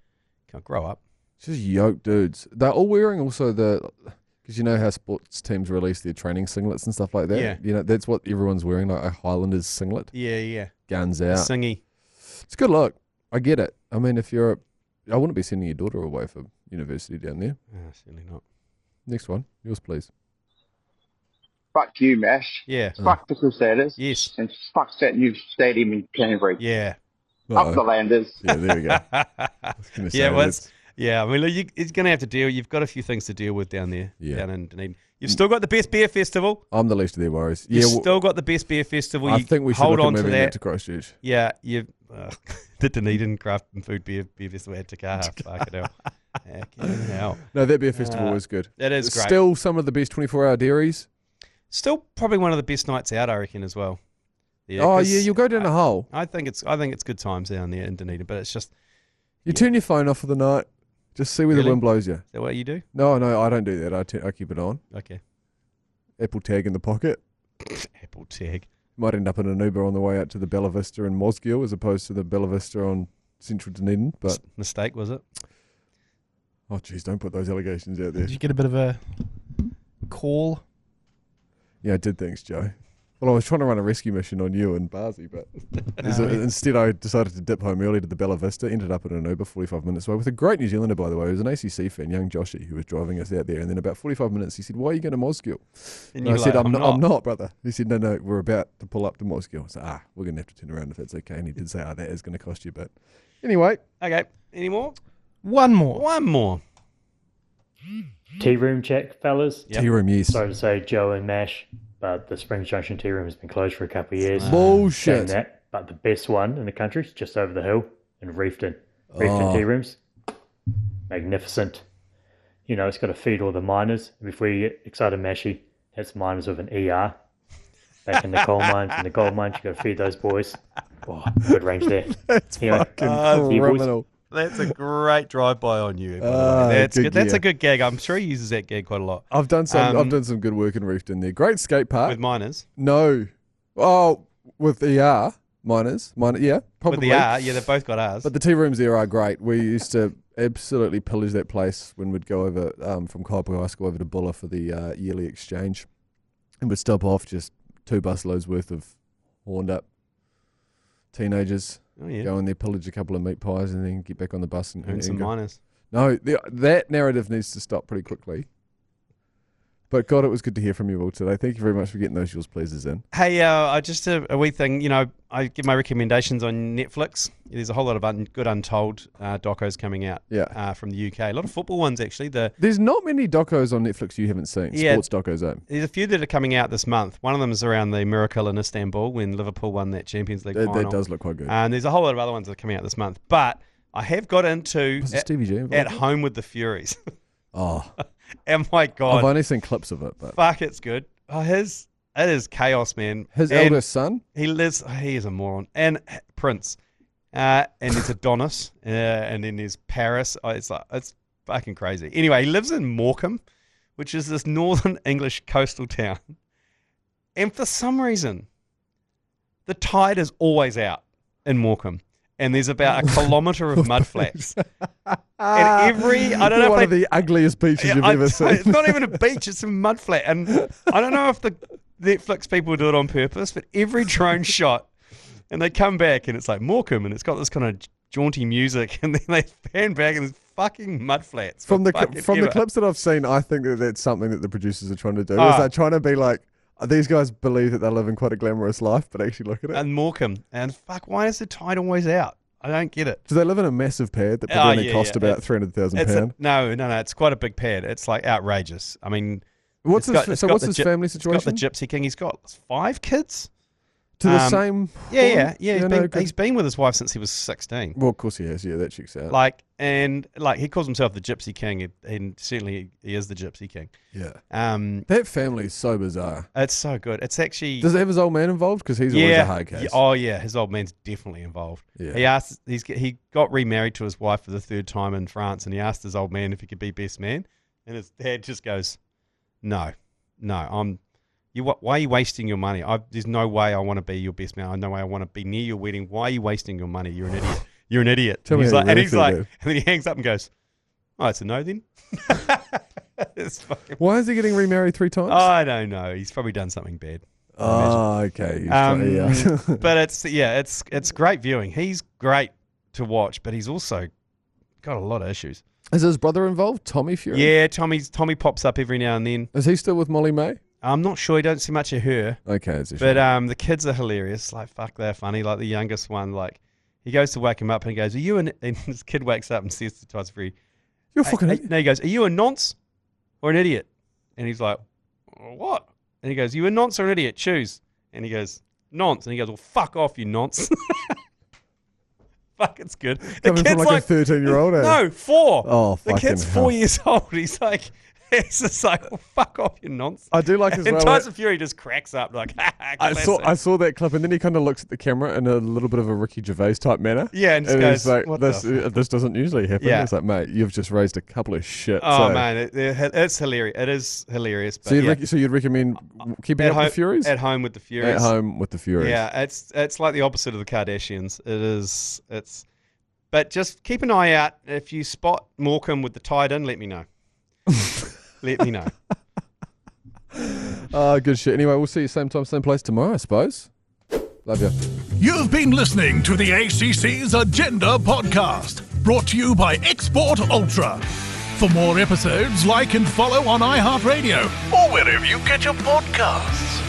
Speaker 1: Can't grow up.
Speaker 2: It's just yoked dudes. They're all wearing also because you know how sports teams release their training singlets and stuff like that?
Speaker 1: Yeah.
Speaker 2: You know, that's what everyone's wearing, like a Highlanders singlet.
Speaker 1: Yeah.
Speaker 2: Guns out.
Speaker 1: Singy.
Speaker 2: It's good look. I get it. I mean, I wouldn't be sending your daughter away for university down there.
Speaker 1: Certainly not.
Speaker 2: Next one. Yours, please.
Speaker 11: Fuck you, Mash.
Speaker 1: Yeah.
Speaker 11: Fuck the Crusaders.
Speaker 1: Yes.
Speaker 11: And fuck that new stadium in Canterbury.
Speaker 1: Yeah.
Speaker 11: Up the Landers.
Speaker 2: Yeah, there we go.
Speaker 1: I mean, it's going to have to deal. You've got a few things to deal with down there, down in Dunedin. You've still got the best beer festival.
Speaker 2: I'm the least of their worries.
Speaker 1: You've still got the best beer festival.
Speaker 2: I think we should
Speaker 1: hold
Speaker 2: look
Speaker 1: on
Speaker 2: at
Speaker 1: to
Speaker 2: moving
Speaker 1: that
Speaker 2: to Christchurch.
Speaker 1: Yeah, the Dunedin Craft and Food Beer Festival at Takaha. Fucking hell.
Speaker 2: No, that beer festival was good.
Speaker 1: That is great.
Speaker 2: Still some of the best 24-hour dairies.
Speaker 1: Still probably one of the best nights out, I reckon, as well.
Speaker 2: Yeah, you'll go down the hole.
Speaker 1: I think it's good times down there in Dunedin, but it's just
Speaker 2: you turn your phone off for the night. Just see where the wind blows you. Is
Speaker 1: that what you do?
Speaker 2: No, I don't do that. I keep it on.
Speaker 1: Okay.
Speaker 2: Apple Tag in the pocket.
Speaker 1: Apple Tag.
Speaker 2: Might end up in an Uber on the way out to the Bella Vista in Mosgiel as opposed to the Bella Vista on Central Dunedin. But
Speaker 1: mistake, was it?
Speaker 2: Oh, jeez, don't put those allegations out there.
Speaker 3: Did you get a bit of a call?
Speaker 2: Yeah, I did, thanks, Joe. Well, I was trying to run a rescue mission on you and Barzy, but instead I decided to dip home early to the Bella Vista, ended up in an Uber 45 minutes away with a great New Zealander, by the way. He was an ACC fan, young Joshy, who was driving us out there. And then about 45 minutes, he said, "Why are you going to Mosgiel?" And I said, I'm not, brother. He said, no, we're about to pull up to Mosgiel. I said, we're going to have to turn around if that's okay. And he did say, that is going to cost you a bit. Anyway.
Speaker 1: Okay, any more?
Speaker 3: One more.
Speaker 12: Tea room check, fellas.
Speaker 2: Yep. Tea room, yes.
Speaker 12: Sorry to say Joe and Mash, but the Springs Junction tea room has been closed for a couple of years.
Speaker 2: Bullshit.
Speaker 12: Saying that, but the best one in the country is just over the hill in Reefton. Reefton tea rooms, magnificent. You know, it's got to feed all the miners. Before you get excited, Mashy, that's miners with an ER. Back in the coal mines and the gold mines, you got to feed those boys. Oh, good range there.
Speaker 2: That's fucking criminal.
Speaker 1: That's a great drive-by on you. By the way. That's good. That's a good gag. I'm sure he uses that gag quite a lot.
Speaker 2: I've done some good work in Reefton there. Great skate park.
Speaker 1: With miners?
Speaker 2: No. Oh, with ER miners. Yeah, probably.
Speaker 1: With ER, yeah, they've both got R's.
Speaker 2: But the tea rooms there are great. We used to absolutely pillage that place when we'd go over from Kaiapoi High School over to Bulla for the yearly exchange. And we'd stop off just 2 busloads worth of horned up teenagers.
Speaker 1: Oh, yeah.
Speaker 2: Go in there, pillage a couple of meat pies, and then get back on the bus and
Speaker 1: some
Speaker 2: go.
Speaker 1: miners.
Speaker 2: No, that narrative needs to stop pretty quickly. But God, it was good to hear from you all today. Thank you very much for getting those yours pleasers in.
Speaker 1: Hey, just a wee thing. You know, I give my recommendations on Netflix. There's a whole lot of good untold docos coming out from the UK. A lot of football ones, actually.
Speaker 2: There's not many docos on Netflix you haven't seen.
Speaker 1: Yeah,
Speaker 2: sports docos,
Speaker 1: There's a few that are coming out this month. One of them is around the miracle in Istanbul when Liverpool won that Champions League final.
Speaker 2: That does look quite good.
Speaker 1: And there's a whole lot of other ones that are coming out this month. But I have got into
Speaker 2: Stevie G involved?
Speaker 1: At Home with the Furies.
Speaker 2: Oh.
Speaker 1: And my God.
Speaker 2: I've only seen clips of it. But
Speaker 1: fuck, it's good. Oh, it is chaos, man.
Speaker 2: His eldest son?
Speaker 1: He is a moron. And Prince. And there's Adonis. And then there's Paris. Oh, it's fucking crazy. Anyway, he lives in Morecambe, which is this northern English coastal town. And for some reason, the tide is always out in Morecambe. And there's about a kilometre of mud flats. And I don't know
Speaker 2: one of the ugliest beaches you've ever seen.
Speaker 1: It's not even a beach, it's a mud flat. And I don't know if the Netflix people do it on purpose, but every drone shot, and they come back and it's like Morecambe, and it's got this kind of jaunty music, and then they pan back and there's fucking mud flats.
Speaker 2: From the clips that I've seen, I think that's something that the producers are trying to do. Is they're trying to be like, these guys believe that they're living quite a glamorous life, but actually look at it.
Speaker 1: And Morecambe. And fuck, why is the tide always out? I don't get it.
Speaker 2: Do they live in a massive pad that probably only cost about £300,000?
Speaker 1: No, it's quite a big pad. It's like outrageous. I mean,
Speaker 2: what's his family situation?
Speaker 1: He's got the Gypsy King. He's got 5 kids.
Speaker 2: To the same...
Speaker 1: Yeah. He's been with his wife since he was 16.
Speaker 2: Well, of course he has. Yeah, that checks out.
Speaker 1: He calls himself the Gypsy King, and certainly he is the Gypsy King.
Speaker 2: Yeah. That family is so bizarre.
Speaker 1: It's so good. It's actually...
Speaker 2: Does it have his old man involved? Because he's always a hard case.
Speaker 1: Oh, yeah. His old man's definitely involved.
Speaker 2: Yeah.
Speaker 1: He got remarried to his wife for the 3rd time in France, and he asked his old man if he could be best man. And his dad just goes, No, why are you wasting your money? There's no way I want to be your best man. There's no way I want to be near your wedding. Why are you wasting your money? You're an idiot. You're an idiot.
Speaker 2: And he's like,
Speaker 1: and then he hangs up and goes, "Oh, it's a no then."
Speaker 2: Why is he getting remarried 3 times?
Speaker 1: I don't know. He's probably done something bad.
Speaker 2: Oh, okay.
Speaker 1: But it's great viewing. He's great to watch, but he's also got a lot of issues.
Speaker 2: Is his brother involved, Tommy Fury?
Speaker 1: Yeah, Tommy pops up every now and then.
Speaker 2: Is he still with Molly May?
Speaker 1: I'm not sure. You don't see much of her.
Speaker 2: Okay,
Speaker 1: but the kids are hilarious. Like, fuck, they're funny. Like the youngest one, like He goes to wake him up and he goes, "Are you?" And this kid wakes up and says to Tyson Fury,
Speaker 2: "You're fucking idiot."
Speaker 1: No, he goes, "Are you a nonce or an idiot?" And he's like, "What?" And he goes, "You a nonce or an idiot? Choose." And he goes, "Nonce." And he goes, "Well, fuck off, you nonce." Fuck, it's good.
Speaker 2: Coming from like a 13-year-old.
Speaker 1: No, 4.
Speaker 2: Oh,
Speaker 1: the kid's 4 years old. He's like, it's just like, well, fuck off, you nonce.
Speaker 2: I do like as well.
Speaker 1: And Tyson Fury just cracks up like,
Speaker 2: I saw that clip, and then he kind of looks at the camera in a little bit of a Ricky Gervais type manner.
Speaker 1: Yeah, and just
Speaker 2: goes,
Speaker 1: goes,
Speaker 2: like,
Speaker 1: what
Speaker 2: this doesn't usually happen.
Speaker 1: Yeah.
Speaker 2: It's like, mate, you've just raised a couple of shit.
Speaker 1: Oh, man, it's hilarious. It is hilarious. But
Speaker 2: so you'd recommend keeping up with the Furies?
Speaker 1: At home with the Furies.
Speaker 2: At home with the Furies.
Speaker 1: Yeah, it's like the opposite of the Kardashians. But just keep an eye out. If you spot Morecambe with the tied in, let me know. Let me know.
Speaker 2: Good shit. Anyway, we'll see you same time, same place tomorrow, I suppose. Love you.
Speaker 4: You've been listening to the ACC's Agenda podcast, brought to you by Export Ultra. For more episodes, like and follow on iHeartRadio or wherever you get your podcasts.